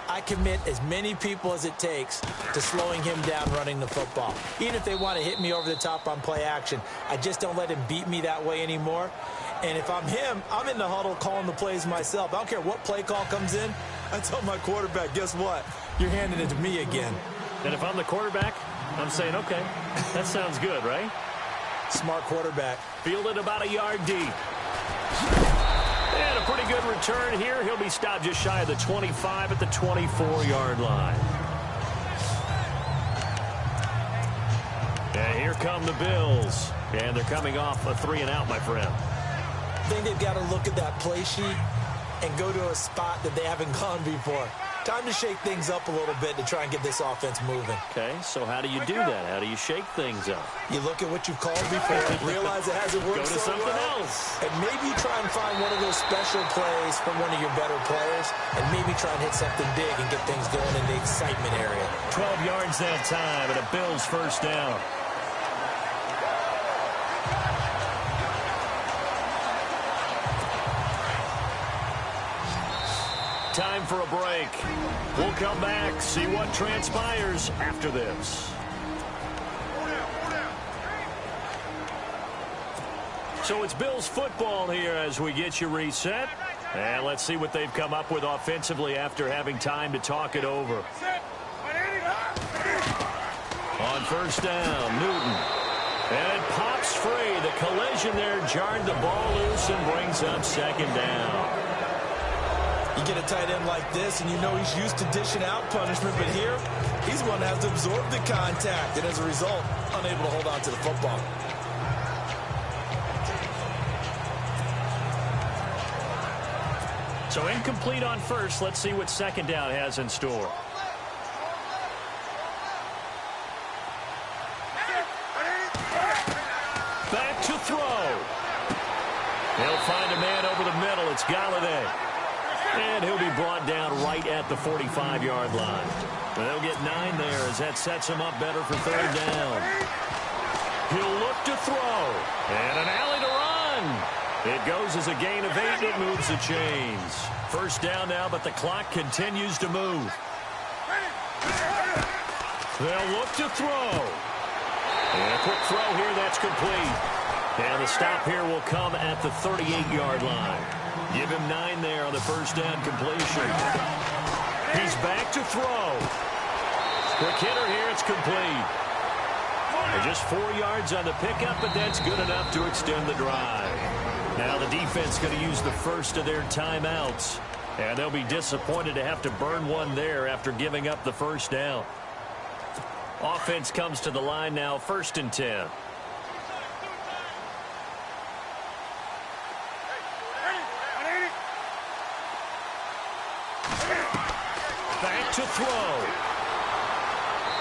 I commit as many people as it takes to slowing him down running the football. Even if they want to hit me over the top on play action, I just don't let him beat me that way anymore. And if I'm him, I'm in the huddle calling the plays myself. I don't care what play call comes in. I tell my quarterback, guess what? You're handing it to me again. And if I'm the quarterback, I'm saying, okay, that sounds good, right? Smart quarterback. Fielded about a yard deep. And a pretty good return here. He'll be stopped just shy of the 25 at the 24-yard line. here come the Bills. And they're coming off a 3-and-out, my friend. I think they've got to look at that play sheet and go to a spot that they haven't gone before. Time to shake things up a little bit to try and get this offense moving. Okay, so how do you do that? How do you shake things up? You look at what you've called before, realize it hasn't worked Go to so something well, else. and maybe try and find one of those special plays from one of your better players, and maybe try and hit something big and get things going in the excitement area. 12 yards that time, and a Bills first down. Time for a break. We'll come back, see what transpires after this. So it's Bills football here as we get you reset. And let's see what they've come up with offensively after having time to talk it over. On first down, Newton. And it pops free. The collision there jarred the ball loose and brings up second down. You get a tight end like this, and you know he's used to dishing out punishment, but here, he's one that has to absorb the contact, and as a result, unable to hold on to the football. So incomplete on first. Let's see what second down has in store. Back to throw. He'll find a man over the middle. It's Galladay. And he'll be brought down right at the 45-yard line. They'll get 9 there as that sets him up better for third down. He'll look to throw. And an alley to run. It goes as a gain of 8. It moves the chains. First down now, but the clock continues to move. They'll look to throw. And a quick throw here. That's complete. And the stop here will come at the 38-yard line. Give him 9 there on the first down completion. He's back to throw. Quick hitter here. It's complete. And just 4 yards on the pickup, but that's good enough to extend the drive. Now the defense going to use the first of their timeouts. And they'll be disappointed to have to burn one there after giving up the first down. Offense comes to the line now, 1st and 10. Back to throw.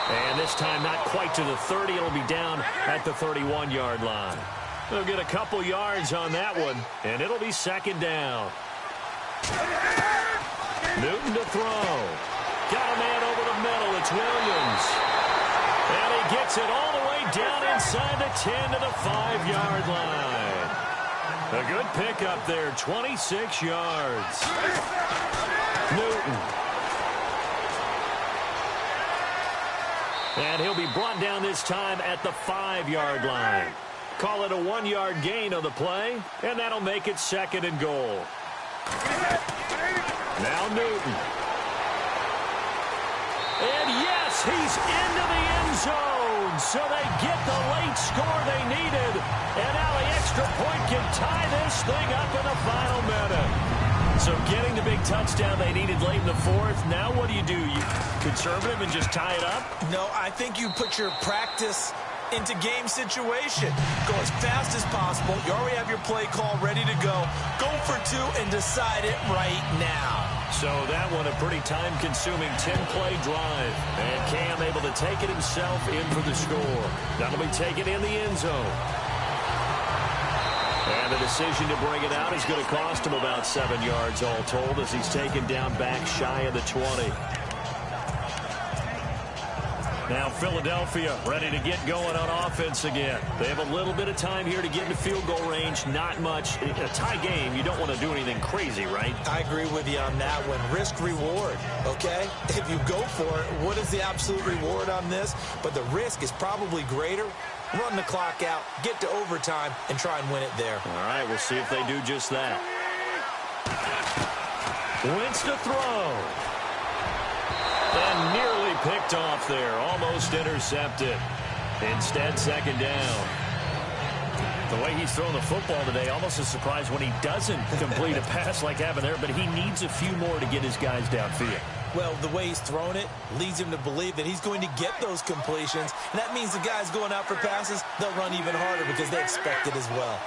And this time not quite to the 30. It'll be down at the 31-yard line. They'll get a couple yards on that one, and it'll be second down. Newton to throw. Got a man over the middle. It's Williams. And he gets it all the way down inside the 10 to the 5-yard line. A good pickup there, 26 yards. Newton. And he'll be brought down this time at the 5-yard line. Call it a 1-yard gain on the play, and that'll make it 2nd and goal. Now Newton. And yes, he's into the end zone. So they get the late score they needed. And now the extra point can tie this thing up in the final minute. So getting the big touchdown they needed late in the 4th. Now what do? You conservative and just tie it up? No, I think you put your practice into game situation. Go as fast as possible. You already have your play call ready to go. Go for 2 and decide it right now. So that one a pretty time-consuming 10-play drive. And Cam able to take it himself in for the score. That'll be taken in the end zone. And the decision to bring it out is going to cost him about 7 yards all told as he's taken down back shy of the 20. Now Philadelphia ready to get going on offense again. They have a little bit of time here to get into field goal range. Not much. A tie game, you don't want to do anything crazy, right? I agree with you on that one. Risk-reward, okay? If you go for it, what is the absolute reward on this? But the risk is probably greater. Run the clock out, get to overtime, and try and win it there. All right, we'll see if they do just that. Wentz to throw. And nearly picked off there. Almost intercepted. Instead, second down. The way he's thrown the football today, almost a surprise when he doesn't complete a pass like having there, but he needs a few more to get his guys downfield. Well, the way he's thrown it leads him to believe that he's going to get those completions. And that means the guys going out for passes, they'll run even harder because they expect it as well.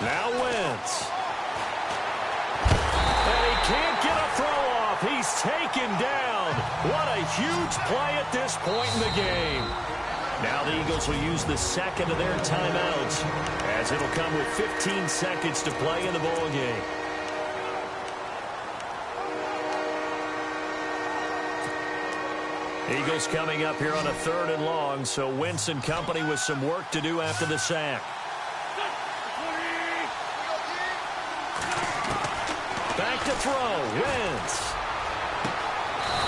Now Wentz. And he can't get a throw off. He's taken down. What a huge play at this point in the game. Now the Eagles will use the second of their timeouts, as it'll come with 15 seconds to play in the ball game. Eagles coming up here on a 3rd and long, so Wentz and company with some work to do after the sack. Back to throw, Wentz.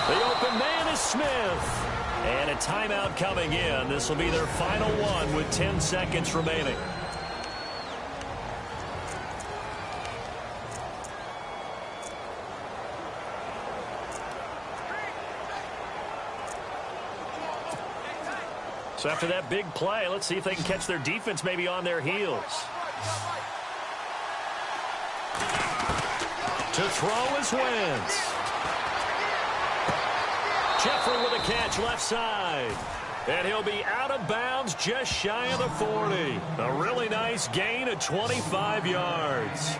The open man is Smith. And a timeout coming in. This will be their final one with 10 seconds remaining. So after that big play, let's see if they can catch their defense maybe on their heels. To throw is Wentz. Jeffrey with a catch left side. And he'll be out of bounds just shy of the 40. A really nice gain of 25 yards.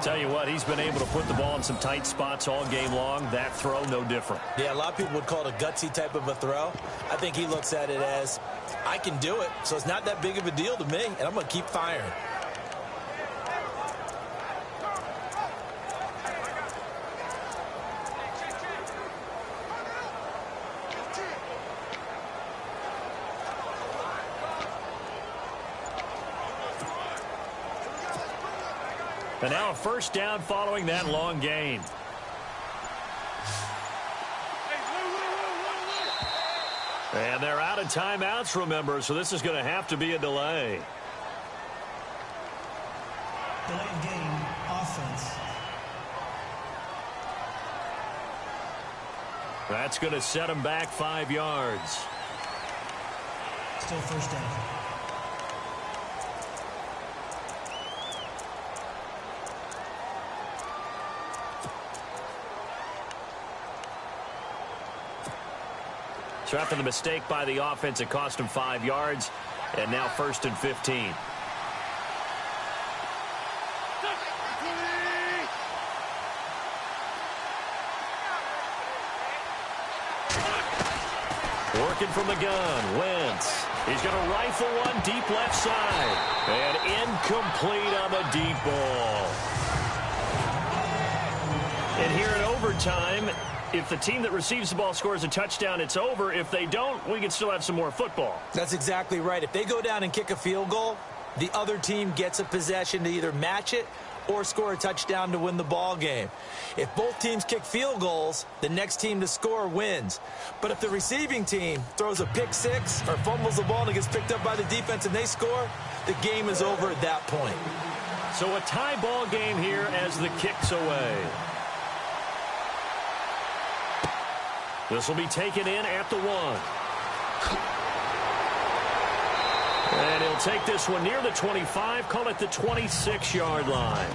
Tell you what, he's been able to put the ball in some tight spots all game long. That throw, no different. Yeah, a lot of people would call it a gutsy type of a throw. I think he looks at it as, I can do it, so it's not that big of a deal to me, and I'm going to keep firing. And now a first down following that long gain. And they're out of timeouts, remember, so this is going to have to be a delay. Delayed game, offense. That's going to set them back 5 yards. Still first down. So after the mistake by the offense, it cost him 5 yards. And now 1st and 15. Working from the gun, Wentz. He's going to rifle one deep left side. And incomplete on the deep ball. And here in overtime, if the team that receives the ball scores a touchdown, it's over. If they don't, we can still have some more football. That's exactly right. If they go down and kick a field goal, the other team gets a possession to either match it or score a touchdown to win the ball game. If both teams kick field goals, the next team to score wins. But if the receiving team throws a pick six or fumbles the ball and it gets picked up by the defense and they score, the game is over at that point. So a tie ball game here as the kick's away. This will be taken in at the 1. And he'll take this one near the 25, call it the 26-yard line.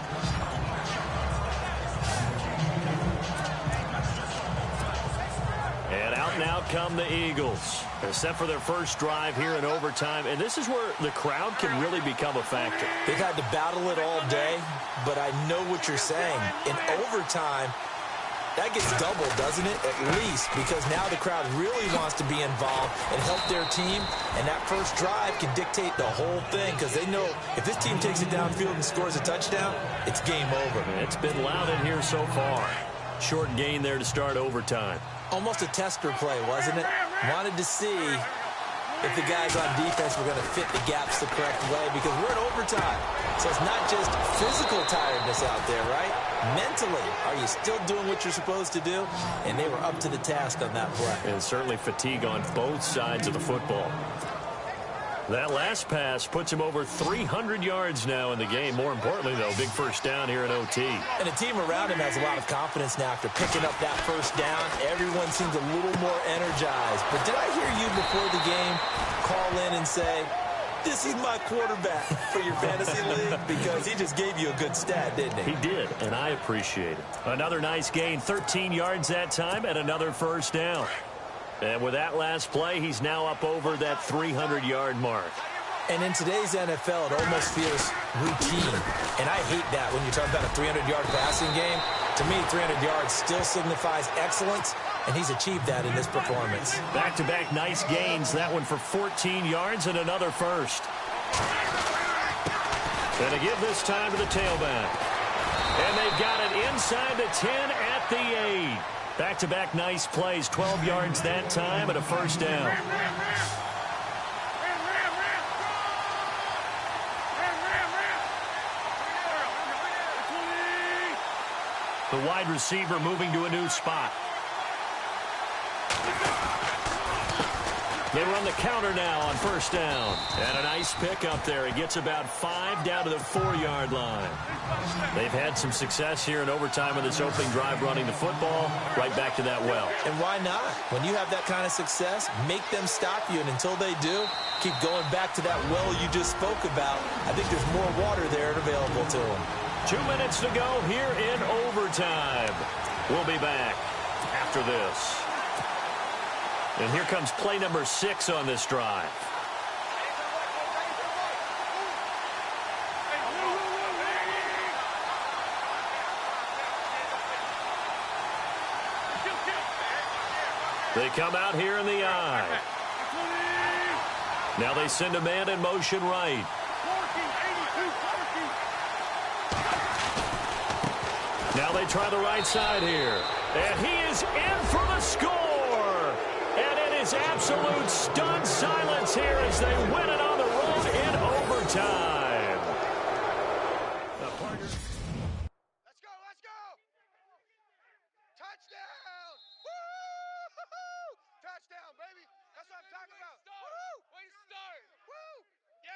And out come the Eagles. They're set for their first drive here in overtime, and this is where the crowd can really become a factor. They've had to battle it all day, but I know what you're saying. In overtime, that gets doubled, doesn't it? At least, because now the crowd really wants to be involved and help their team, and that first drive can dictate the whole thing because they know if this team takes it downfield and scores a touchdown, it's game over. It's been loud in here so far. Short gain there to start overtime. Almost a tester play, wasn't it? Wanted to see if the guys on defense were going to fit the gaps the correct way because we're in overtime. So it's not just physical tiredness out there, right? Mentally, are you still doing what you're supposed to do? And they were up to the task on that play. And certainly fatigue on both sides of the football. That last pass puts him over 300 yards now in the game. More importantly, though, big first down here in OT. And the team around him has a lot of confidence now after picking up that first down. Everyone seems a little more energized. But did I hear you before the game call in and say, This is my quarterback for your fantasy league because he just gave you a good stat, didn't he? He did, and I appreciate it. Another nice gain, 13 yards that time, and another first down. And with that last play, he's now up over that 300-yard mark. And in today's NFL, it almost feels routine. And I hate that when you talk about a 300-yard passing game. To me, 300 yards still signifies excellence, and he's achieved that in this performance. Back-to-back nice gains. That one for 14 yards and another first. And to give this time to the tailback. And they've got it inside the 10 at the 8. Back-to-back nice plays, 12 yards that time and a first down. The wide receiver moving to a new spot. They run the counter now on first down. And a nice pick up there. He gets about 5 down to the 4-yard line. They've had some success here in overtime with this opening drive running the football. Right back to that well. And why not? When you have that kind of success, make them stop you. And until they do, keep going back to that well you just spoke about. I think there's more water there available to them. 2 minutes to go here in overtime. We'll be back after this. And here comes play number 6 on this drive. They come out here in the eye. Now they send a man in motion right. Now they try the right side here. And he is in for the score. And it is absolute stunned silence here as they win it on the road in overtime. Let's go, let's go! Touchdown! Woo! Touchdown, baby! That's what I'm talking about. Woo! Way to start! Woo! Yeah!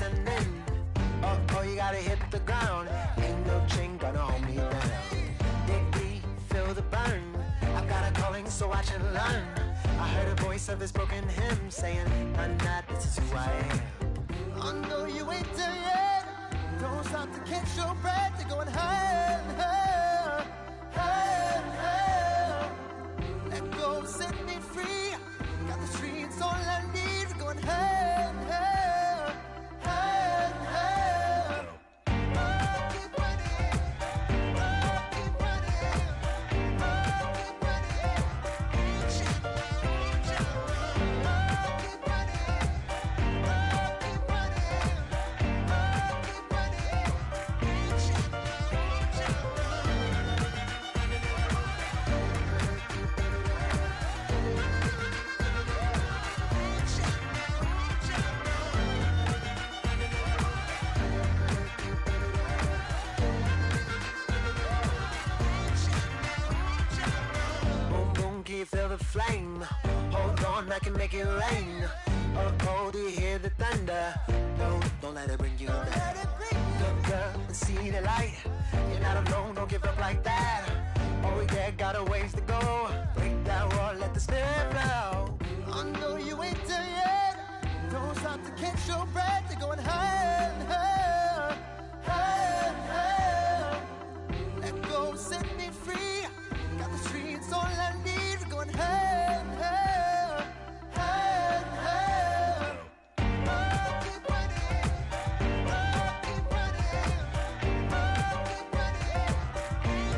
descending. Oh, you gotta hit the ground. Ain't no chain gonna hold me down. Dig deep, feel the burn. I've got a calling, so watch and learn. I heard a voice of this broken hymn saying, nah, this is who I am. I know you ain't there yet. Don't stop to catch your breath. You're going higher, higher, higher, higher. Let go, set me free. Got the streets all I need. We're going higher, higher, higher, higher. Keep running. Keep running. Keep running. Keep feel the flame. Hold on, I can make it rain. Oh, do you hear the thunder? No, don't let it bring you down. Look up and see the light. You're not alone, don't give up like that. Oh yeah, got a ways to go. Break that wall, let the spirit flow. I know you ain't there yet. Don't stop to catch your breath. You're going higher and higher, higher and higher. Let go, set me free. Got the streets all I need. Going higher and higher, higher and higher. Keep running. Keep running. Keep running. Keep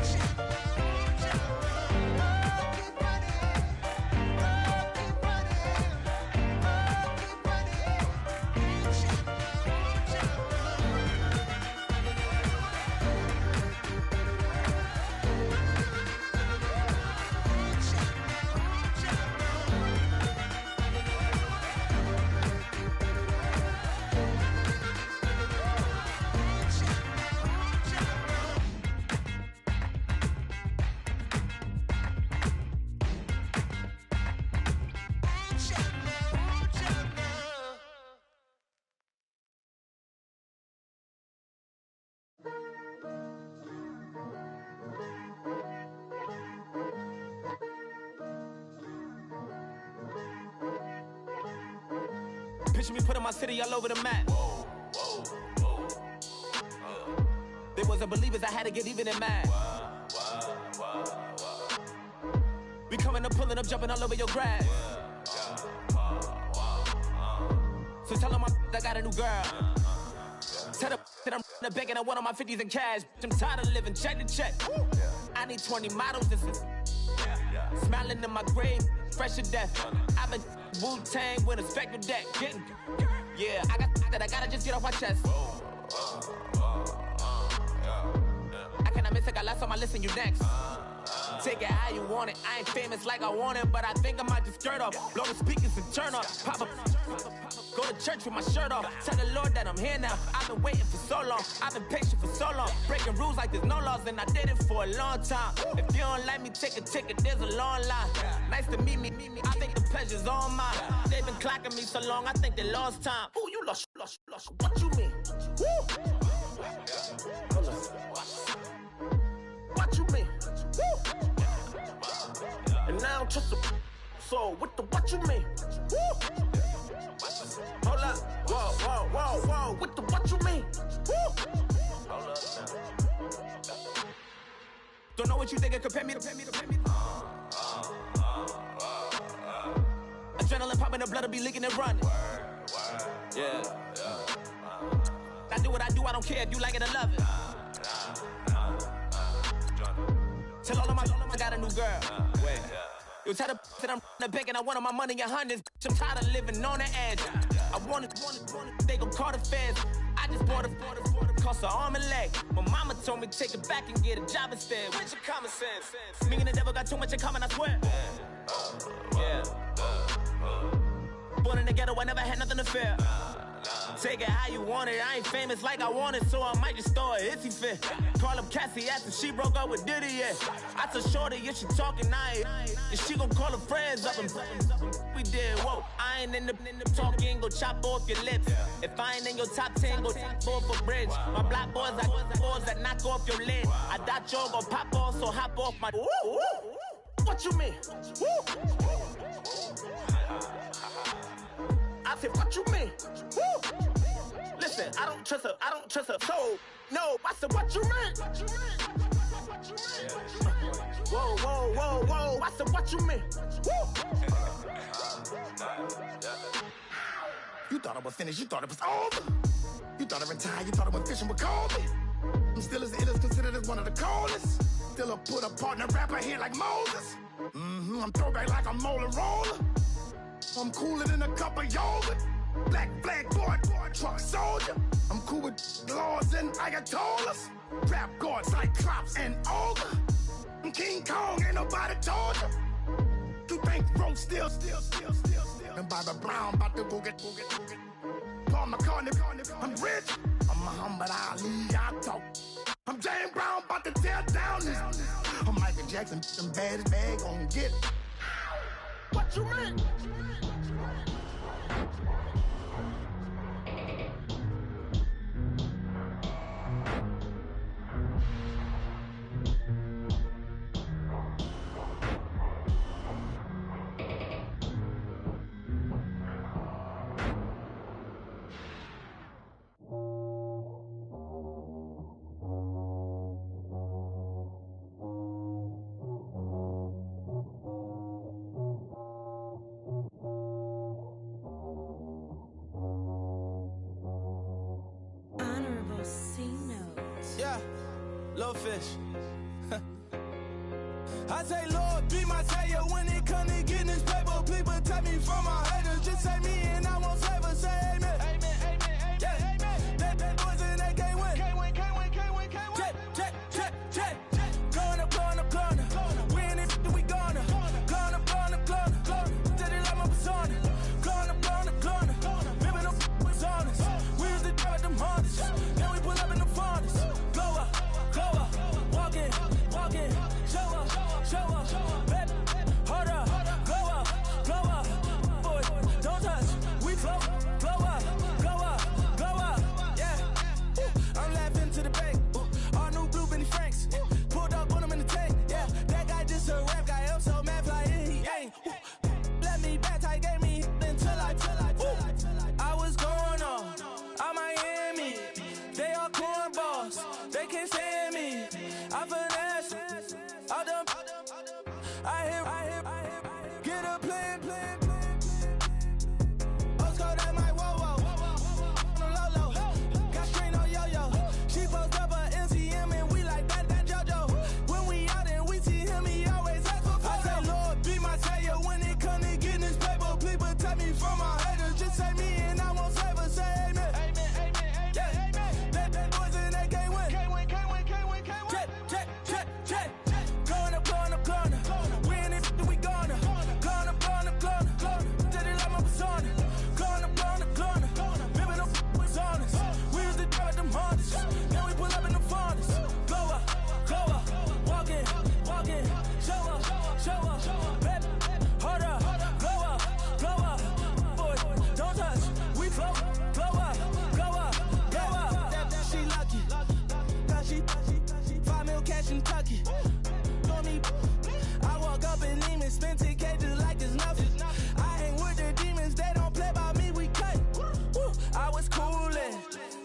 Picture me putting my city all over the map. They wasn't believers, I had to get even and mad. We coming up, pulling up, jumping all over your grass. So tell them I got a new girl. Tell them that I'm the bank and I want all my 50s in cash. I'm tired of living check to check. I need 20 models, this is smiling in my grave, fresh to death. I've been Wu-Tang with a spectral deck. Getting, yeah, I gotta just get off my chest. I cannot miss it, got lots on my list and you next. Take it how you want it. I ain't famous like I want it, but I think I might just skirt off. Blow the speakers and turn off. Pop up, go to church with my shirt off. Tell the Lord that I'm here now. I've been waiting for so long. I've been patient for so long. Breaking rules like there's no laws, and I did it for a long time. If you don't like me, take a ticket. There's a long line. Nice to meet me. I think the pleasure's all mine. They've been clocking me so long, I think they lost time. Ooh, you lost. What you mean? Woo! What you mean? Woo! And now I don't trust the so what you mean? Woo! Hold up, whoa, what you mean? Woo! Hold up now. Don't know what you think it compare me to. Adrenaline popping, the blood'll be leaking and running. Yeah. I do what I do, I don't care if you like it or love it. Tell all of my I got a new girl. Wait. You tell the that I'm the bank and I want all my money in hundreds. I'm tired of living on the edge. I want it, they gon' call the feds. I just bought a cost an arm and leg. My mama told me take it back and get a job instead. Where's your common sense? Me and the devil got too much in common, I swear. Yeah. Born in the ghetto, I never had nothing to fear. Take it how you want it. I ain't famous like I want it, so I might just throw a hissy fit. Call up Cassie after she broke up with Diddy, yeah. I told Shorty if she talking, I ain't. And she gon' call her friends up and we did, whoa. I ain't in the talking, go chop off your lips. If I ain't in your top 10, go top off a bridge. My black boys, I boys that knock off your lid. I thought y'all gon' pop off, so hop off my. Woo. What you mean? Woo. I said, what you mean? Woo. Listen, I don't trust her, so no. I said, what you mean? Whoa. I said, what you mean? Woo. You thought I was finished, you thought it was over. You thought I retired, you thought I went fishing with Kobe. I'm still as ill as considered as one of the coldest. Still a put a partner rapper here like Moses. I'm throwback like a molar roller. I'm cooler than a cup of yogurt. Black flag boy, truck soldier. I'm cool with laws and Ayatollahs. Rap gods like Klops and Olga. I'm King Kong, ain't nobody told you. You think road still. And Barbara Brown about to go get. Paul McCartney, I'm rich. I'm Muhammad Ali, I talk. I'm James Brown, about to tear down this. I'm Michael Jackson, them bad gon' get. What you mean? Fish. I say, Lord, be my savior when it come to getting this paper. Please protect me from my haters. Just say me and I won't save her. Say amen. Amen. Yeah. Amen. That boys in that game win. Can't win. Check. Going up. We in it, we gonna. Going up. Steady like my persona. Going up. Ripping them was honest. We used to drive them Hondas. Then we pull up in the Fondas. Glow up. Walking, show up, baby, hold up, glow up, boy, don't touch, we flow up, yeah, I'm laughing to the bank, all new blue Benny Franks, pulled up on him in the tank, yeah, that guy just a rap guy, I'm so mad fly in, he ain't, let me back, tight gave me, until I was going on, I'm Miami, they all cornballs, they can't stand me, I finesse, all them, I hear, get a plan. Let's go that my whoa, on the low, got strain on yo-yo. She post up a MCM and we like that JoJo. When we out and we see him, he always ask for photo. I say, Lord, be my savior when it come to getting this paper. Please protect me from my haters. Just say me and I won't save her. Say amen. Yeah. That boys in that game win. Check. Going up. We in it, we gonna. Going up. Steady like my persona. Going up. Ripping them was honest. We used to drive them Hondas. Then we pull up in the Fondas. Glow up. Walking. Show up. Baby, hold up. Glow up. Boy, don't touch. We flow up. She lucky. Cause she 5 mil cash in Kentucky. I walk up in demons, spend 10K just like it's nothing. I hang with the demons, they don't play by me, we cut. I was coolin',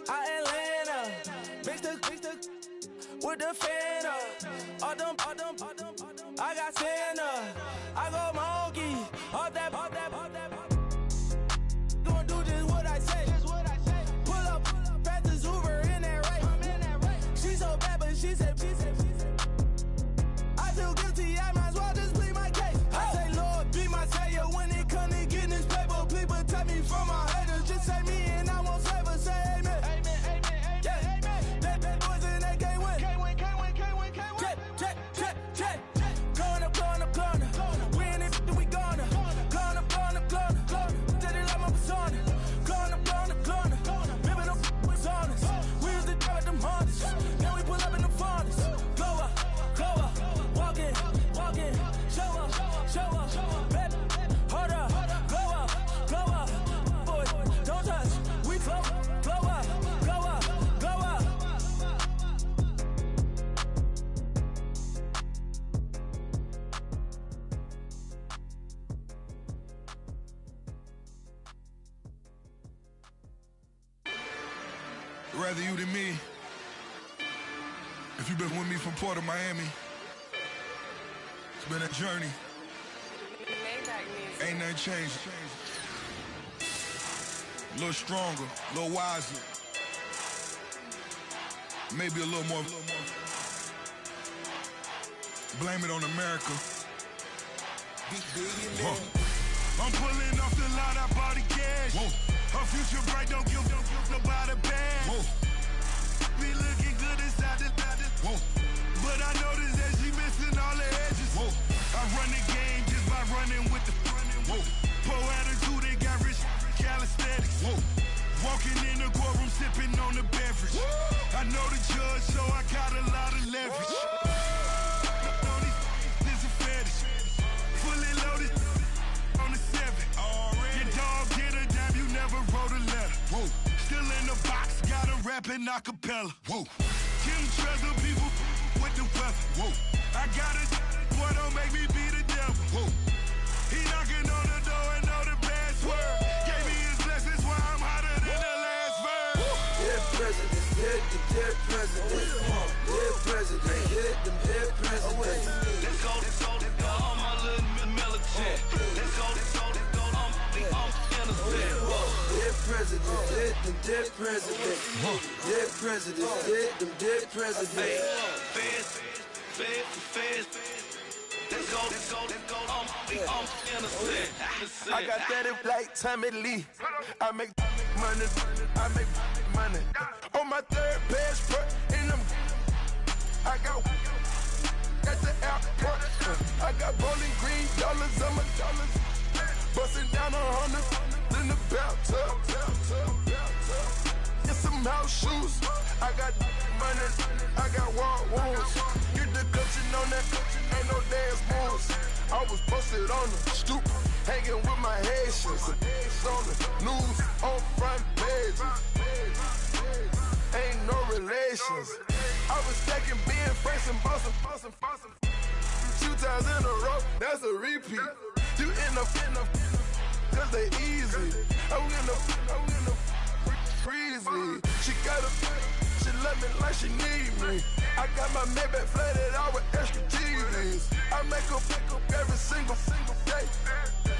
Atlanta, mixed with the Fanta. All them, I got Santa, I go monkey, all that. Gonna do just what I say. Pull up, fast as Uber in that race. She so bad, but she said. I feel guilty, I might as well just plead my case. I say, Lord, be my savior when it come to getting this paper. Please protect me from my haters. Just say me and I won't save her. Say amen. Yeah. That boys in that game win. Check. Going up. We in it, we gonna. rather you than me. If you've been with me from Port of Miami, it's been a journey. Ain't nothing changed. A little stronger, a little wiser. Maybe a little more. Blame it on America. I'm pulling off the line, I bought the cash. Whoa. Her future bright, don't give nobody bad. Whoa. Be looking good inside the whoa. But I noticed that she missing all the edges. Whoa. I run the game just by running with the whoa. Poor attitude, they got rich calisthenics. Whoa. Walking in the courtroom, sipping on the beverage. Whoa. I know the judge, so I got a lot of leverage. This a fetish. Fully loaded on the 7. Your dog get a dime, you never wrote a letter. Whoa. Still in the box, gotta rap in acapella. Whoa. Kim Treasure, people with the weather. Whoa. I got it, boy, don't make me be the devil. Whoa. He knocking on the door and know the bad word. Gave me his blessings while I'm hotter than the last verse. Dead presidents, dead presidents. Dead presidents, hit them dead presidents. Let's go, all my little militant. Let's go, I'm innocent. Dead presidents, hit them dead presidents. Dead presidents, hit them dead presidents. Feds. Let's go, I'm innocent. I got that in like Tommy Lee. I make money. On my third passport, in them, I got at the airport. I got bowling green dollars on my dollars. Busting down 100 in the bathtub. Get some house shoes. I got money. I got war wounds. Get the coaching on that. Ain't no dance moves. I was posted on the stoop, hanging with my Haitians. On the news, on front pages. Ain't no relations. I was stacking being fresh and bustin'. 2 times in a row, that's a repeat. You in the cause they easy. I'm in the freezy. She love me like she need me. I got my Maybach flooded out with extra TVs. I make up every single day.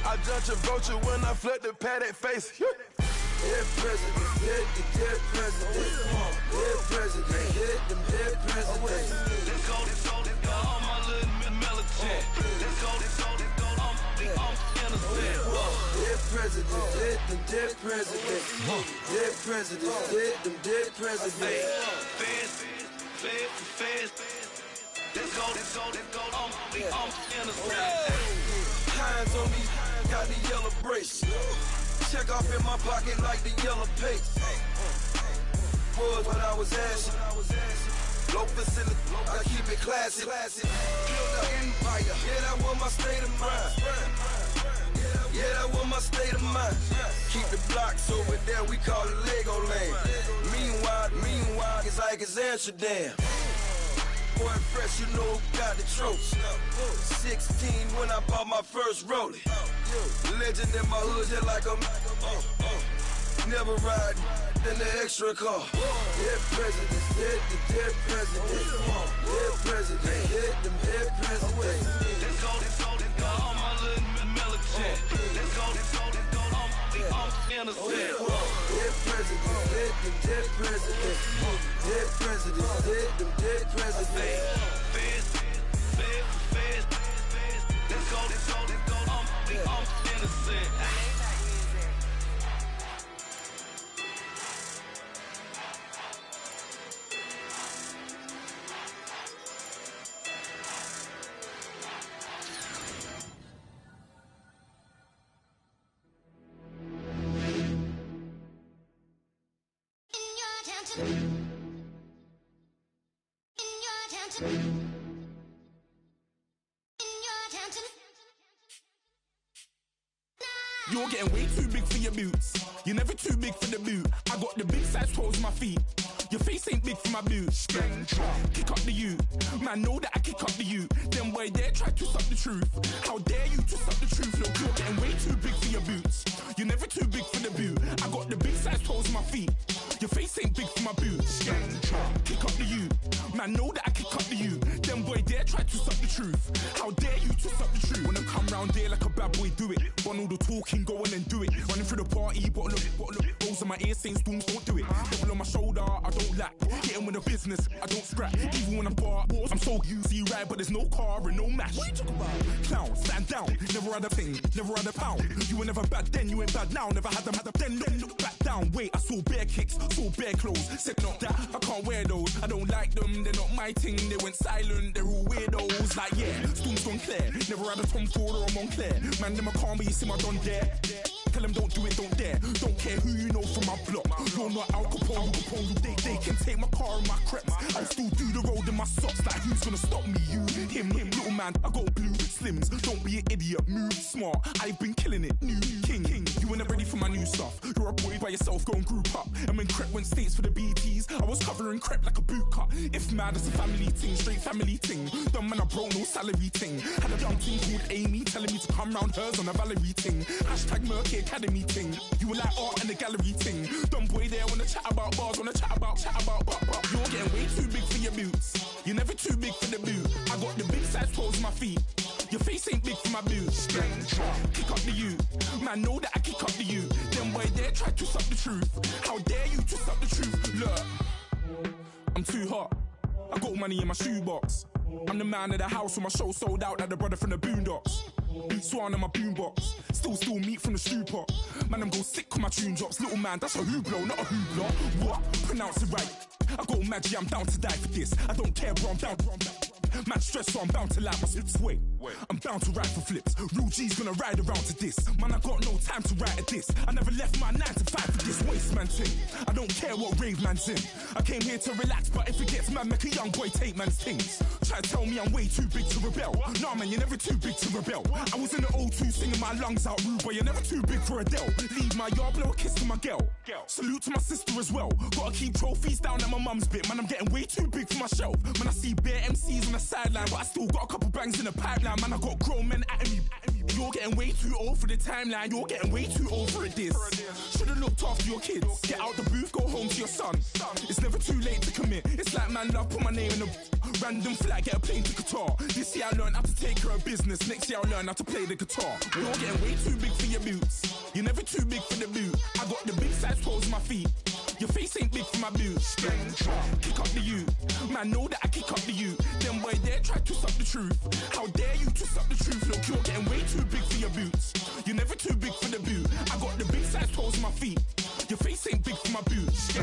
I judge a vulture when I flip the paddock face. Dead presidents, dead presidents. Dead presidents, hit them dead presidents. Let's go, all my little militant. Let's go, I'm innocent. Dead presidents, hit them dead presidents. Dead presidents, hit them dead presidents. Feds. Let's go, I'm innocent. Hands on me, got the yellow brace. Check off in my pocket like the yellow paste. Was when I was asking. Low facility, I keep it classy. Build an empire, yeah, that was my state of mind. Yeah, that was my state of mind. Keep the blocks over there, we call it Lego Land. Meanwhile, it's like it's Amsterdam. Boy, fresh, you know who got the tropes. 16 when I bought my first rollie. Legend in my hood, just like a never ride in the extra car. Dead presidents, dead presidents. Dead presidents, hit them dead presidents. Let's go, all my little militant. Let's go, I'm innocent. Dead presidents, hit them dead presidents. Dead presidents, hit them dead presidents. Feds. Let's go, I'm innocent. You're getting way too big for your boots. You're never too big for the boot. I got the big size toes on my feet. Your face ain't big for my boots. Kick up the you. Man, know that I kick up the you. Then boy dare try to suck the truth. How dare you to suck the truth? Look, you're getting way too big for your boots. You're never too big for the boot. I got the big size toes on my feet. Your face ain't big for my boot. do it. Run all the talking, go on and do it. Running through the party, bottle up. Rolls in my ear saying storms, don't do it. Devil on my shoulder, I don't lack. Getting with the business, I don't scrap. Even when I'm bar, I'm so used to you ride, but there's no car and no match. What you talking about? Clown, stand down. Never had a thing, never had a pound. You were never bad then, you ain't bad now. Never had them, then look back down. Wait, I saw bare kicks, saw bare clothes. Said not that, I can't wear those. I don't like them, they're not my thing. They went silent, they're all weirdos. Like yeah, storms gone clear. Never had a Tom Ford or a Montclair. Man, them I can't, but you see my done there. Tell them don't do it, don't dare. Don't care who you know from my block. You're not Al Capone, they can take my car and my creps. I'll still do the road in my socks. Like who's gonna stop me? You, him, little man. I got blue slims. Don't be an idiot, move smart. I've been killing it, new king. You ain't ready for my new stuff. You're a boy by yourself, go and group up. And when Crep went states for the BTs, I was covering Crep like a boot cut. If mad, it's a family thing, straight family thing. Dumb man, I broke no salary thing. Had a young thing called Amy telling me to come round hers on a Valerie thing. Hashtag Murky Academy thing. You were like art and the gallery thing. Dumb boy there wanna chat about bars, wanna chat about. You're getting way too big for your boots. You're never too big for the boot. I got the big size toes on my feet. Your face ain't big for my boots. Kick up the you. Man, know that I kick up the you. Them boy there try to suck the truth. How dare you to suck the truth? Look, I'm too hot. I got money in my shoebox. I'm the man of the house when my show sold out like the brother from the Boondocks. Beat Swan in my boombox. Still meat from the stew pot. Man, I'm go sick when my tune drops. Little man, that's a hooplo, not a hoopla. What? Pronounce it right. I go magic, I'm down to die for this. I don't care, bro, I'm down. Man stressed, so I'm bound to like my slips. Wait, I'm bound to ride for flips. Real G's gonna ride around to this. Man, I got no time to write at this. I never left my 9 to 5 for this waste man thing. I don't care what rave man's in. I came here to relax, but if it gets mad, make a young boy take man's things. Try to tell me I'm way too big to rebel. Nah, man, you're never too big to rebel. I was in the O2 singing my lungs out, rude, but you're never too big for Adele. Leave my yard, blow a kiss to my girl. Salute to my sister as well. Gotta keep trophies down at my mum's bit. Man, I'm getting way too big for my shelf. Man, I see bare MCs on the sideline, but I still got a couple bangs in the pipeline. Man, I got grown men at me. You're getting way too old for the timeline. You're getting way too old for a diss. Should've looked after your kids. Get out the booth, go home to your son. It's never too late to commit. It's like man, love, put my name in a random flag, get a plane to Qatar. This year I learned how to take care of business. Next year I'll learn how to play the guitar. You're getting way too big for your boots. You're never too big for the boot. I got the big size toes on my feet. Your face ain't big for my boots. Kick up the you. Man, know that I kick up the you. Them boy there try to suck the truth. How dare you to suck the truth? Look, you're getting way too big for your boots. You're never too big for the boot. I got the big size toes on my feet. Your face ain't big for my boots.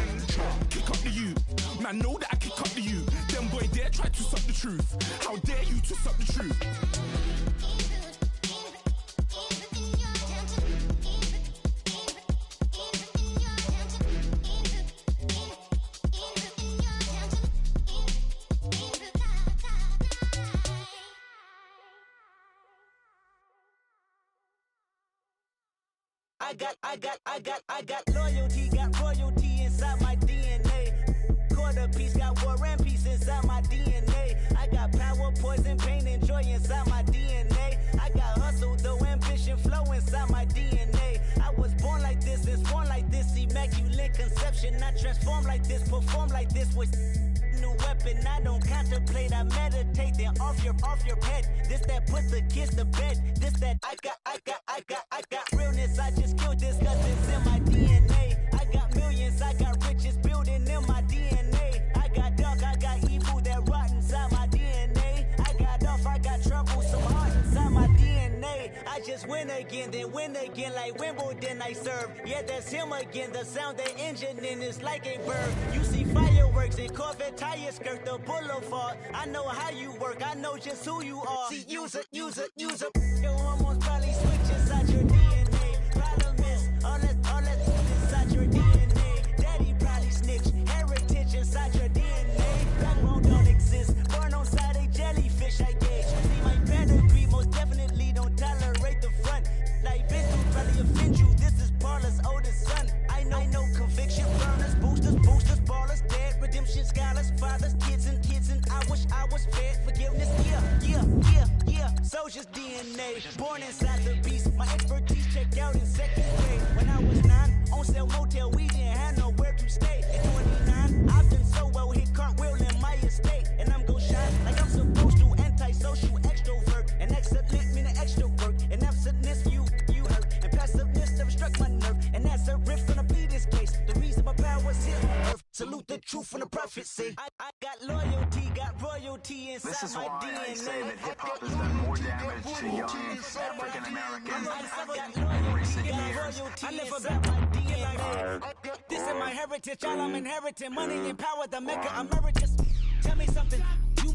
Kick up the you. Man, know that I kick up the you. Them boy there try to suck the truth. How dare you to suck the truth? I got loyalty, got royalty inside my DNA. Quarter piece, got war and peace inside my DNA. I got power, poison, pain, and joy inside my DNA. I got hustle, though ambition, flow inside my DNA. I was born like this and born like this, immaculate conception. I transform like this, perform like this with new weapon. I don't contemplate, I meditate. Then off your head. This that put the kids to bed. This that I got realness. I just killed this 'cause it's in my DNA. I got millions, I got riches building in my DNA. I got dark, I got evil that rot inside my DNA. I got off, I got trouble, some heart inside my DNA. I just win again, then win again like Wimbledon I serve. Yeah, that's him again. The sound the engine in is like a bird. You see fireworks and Corvette tires skirt the boulevard. I know how you work, I know just who you are. See, use it. Your hormones probably switch inside your DNA. Problem is, all that inside your DNA. Daddy probably snitch, heritage inside your DNA. Backbone don't exist, born on side a jellyfish, I gauge. See my pedigree, most definitely don't tolerate the front. Like bitch, will probably offend you, this is Paula's oldest son. I know conviction, burners, boosters, ballers, dead, redemption, scholars, fathers, kids and I wish I was fed forgiveness, yeah. Soldier's DNA, born inside the beast. My expertise checked out in second grade. When I was 9, on sale motel, we didn't have nowhere to stay. At 29, I've done so well, hit cartwheel in my estate. And I'm gon' shine like I'm supposed to, antisocial extrovert. And excellent meaning extra work, and absentness you truth from the prophecy. I got loyalty, got royalty inside This is my why DNA. I say that hip-hop has done more damage to young African Americans in recent years. I live about my DNA. This is my heritage, all I'm inheriting. Money and power, the maker emeritus. Tell me something, you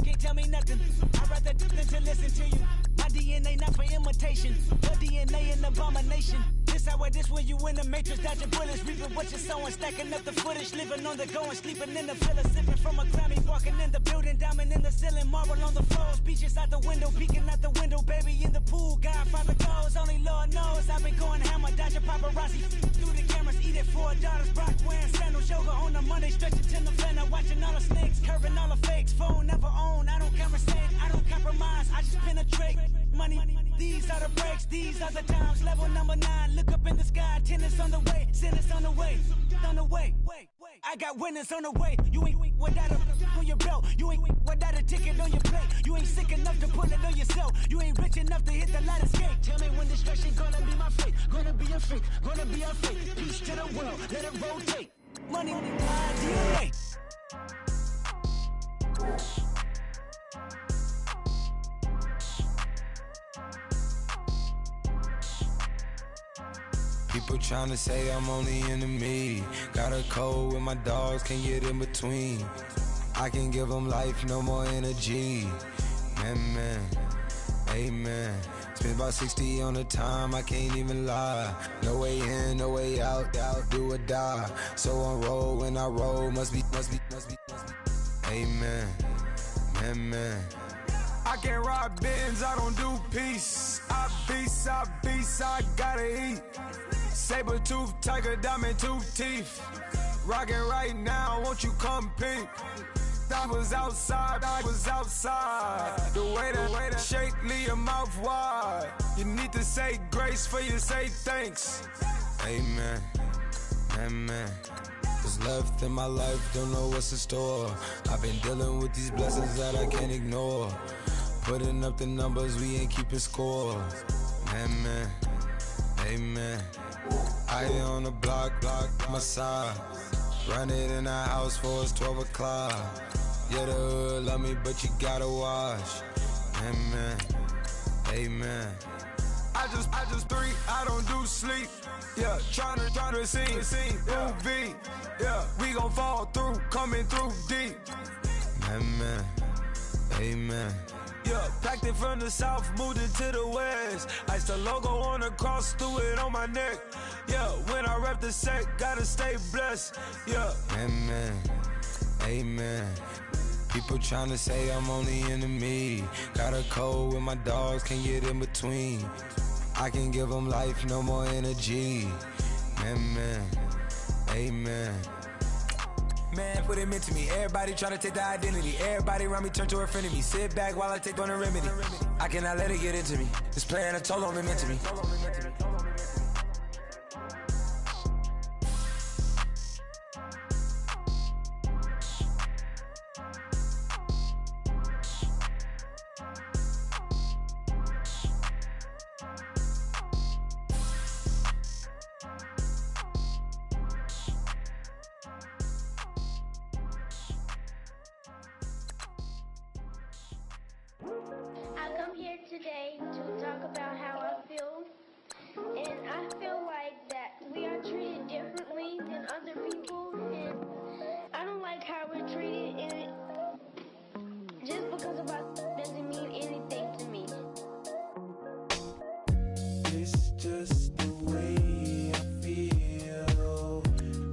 can't tell me nothing. I'd rather than to listen to you. My DNA not for imitation. Your DNA an abomination. This how it is when you in the matrix, dodging bullets, reaping what you're sowing, stacking up the footage, living on the go and sleeping in the villa, sipping from a Grammy, walking in the building, diamond in the ceiling, marble on the floors, beaches out the window, peeking out the window, baby in the pool, Godfather goes, only Lord knows, I've been going hammer, dodging paparazzi, through the cameras, eating $4, Brock wearing sandals, yoga on a Monday, stretching to November, watching all the snakes, curving all the fakes, phone never own, I don't conversate, I don't compromise, I just penetrate, money, these are the breaks, these are the times, level number 9, look up in the sky, tennis on the way, sinners on the way, on the way. I got winners on the way. You ain't without a on your belt. You ain't without a ticket on your plate. You ain't sick enough to put it on yourself. You ain't rich enough to hit the ladder skate. Tell me when destruction gonna be my fate. Gonna be a fate. Gonna be a fate. Peace to the world. Let it rotate. Money, my DNA. People tryna say I'm only enemy. Got a code with my dogs, can't get in between. I can give them life, no more energy. Man, amen. Spent about 60 on the time, I can't even lie. No way in, no way out, do or die. So on roll, when I roll, must be. Amen, man. I can't ride Benz, I don't do peace. I beast, I gotta eat. Saber tooth, tiger, diamond tooth teeth. Rockin' right now, won't you come peep? I was outside. The way that shake, leave your mouth wide. You need to say grace for you say thanks. Amen. What's left in my life, don't know what's in store. I've been dealing with these blessings that I can't ignore. Putting up the numbers, we ain't keeping score. Amen. I on the block, my side. Run it in the house for it's 12 o'clock. Yeah, the hood love me, but you gotta watch. Amen. I just three, I don't do sleep. Yeah, tryna see. UV. Yeah, we gon' fall through, coming through deep. Amen. Yeah, packed it from the south, moved it to the west. Iced the logo on the cross, threw it on my neck. Yeah, when I rep the set, gotta stay blessed. Yeah. Amen. People tryna say I'm only enemy. Got a code with my dogs, can't get in between. I can give them life, no more energy. Amen. Man, put him into me. Everybody tryna take the identity. Everybody around me turn to a friend of me. Sit back while I take on the remedy. I cannot let it get into me. This playing a toll on me, meant to me. I come here today to talk about how I feel, and I feel like that we are treated differently than other people, and I don't like how we're treated, and just because of our doesn't mean anything to me. It's just the way I feel.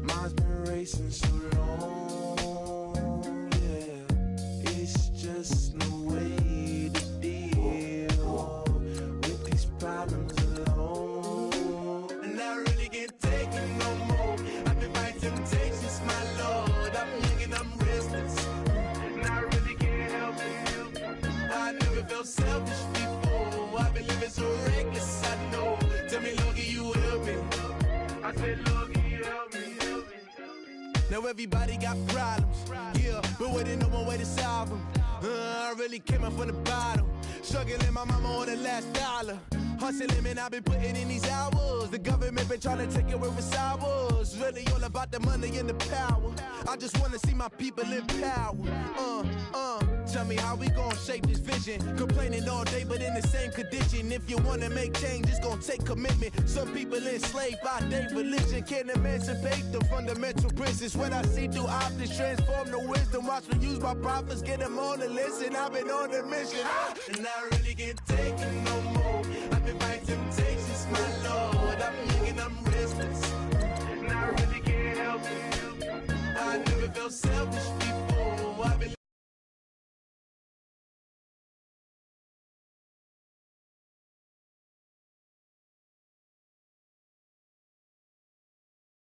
Mine's been racing so long, yeah. It's just no way to deal with these problems alone. And I really can't take it no more. I've been fighting temptations, my Lord. I'm young and I'm restless, and I really can't help it. I never felt selfish before. I've been living so reckless, I know. Tell me, Lord, can you help me? I said, Lord, can you help me? Now everybody got problems, yeah, but waiting no more way to solve them. I really came up from the bottom, struggling my mama on the last dollar. Hustling, man, I've been putting in these hours. The government been trying to take away with sours. Really all about the money and the power. I just wanna see my people in power. Tell me how we gon' shape this vision. Complaining all day, but in the same condition. If you wanna make change, it's gon' take commitment. Some people enslaved by their religion can't emancipate the fundamental principles. What I see through optics transform the wisdom. Watch me use my prophets, get them on the list, and I've been on the mission. And I really can't take it no more. I've been fighting temptations, my Lord. I'm young and I'm restless, and I really can't help it. I never felt selfish before. I've been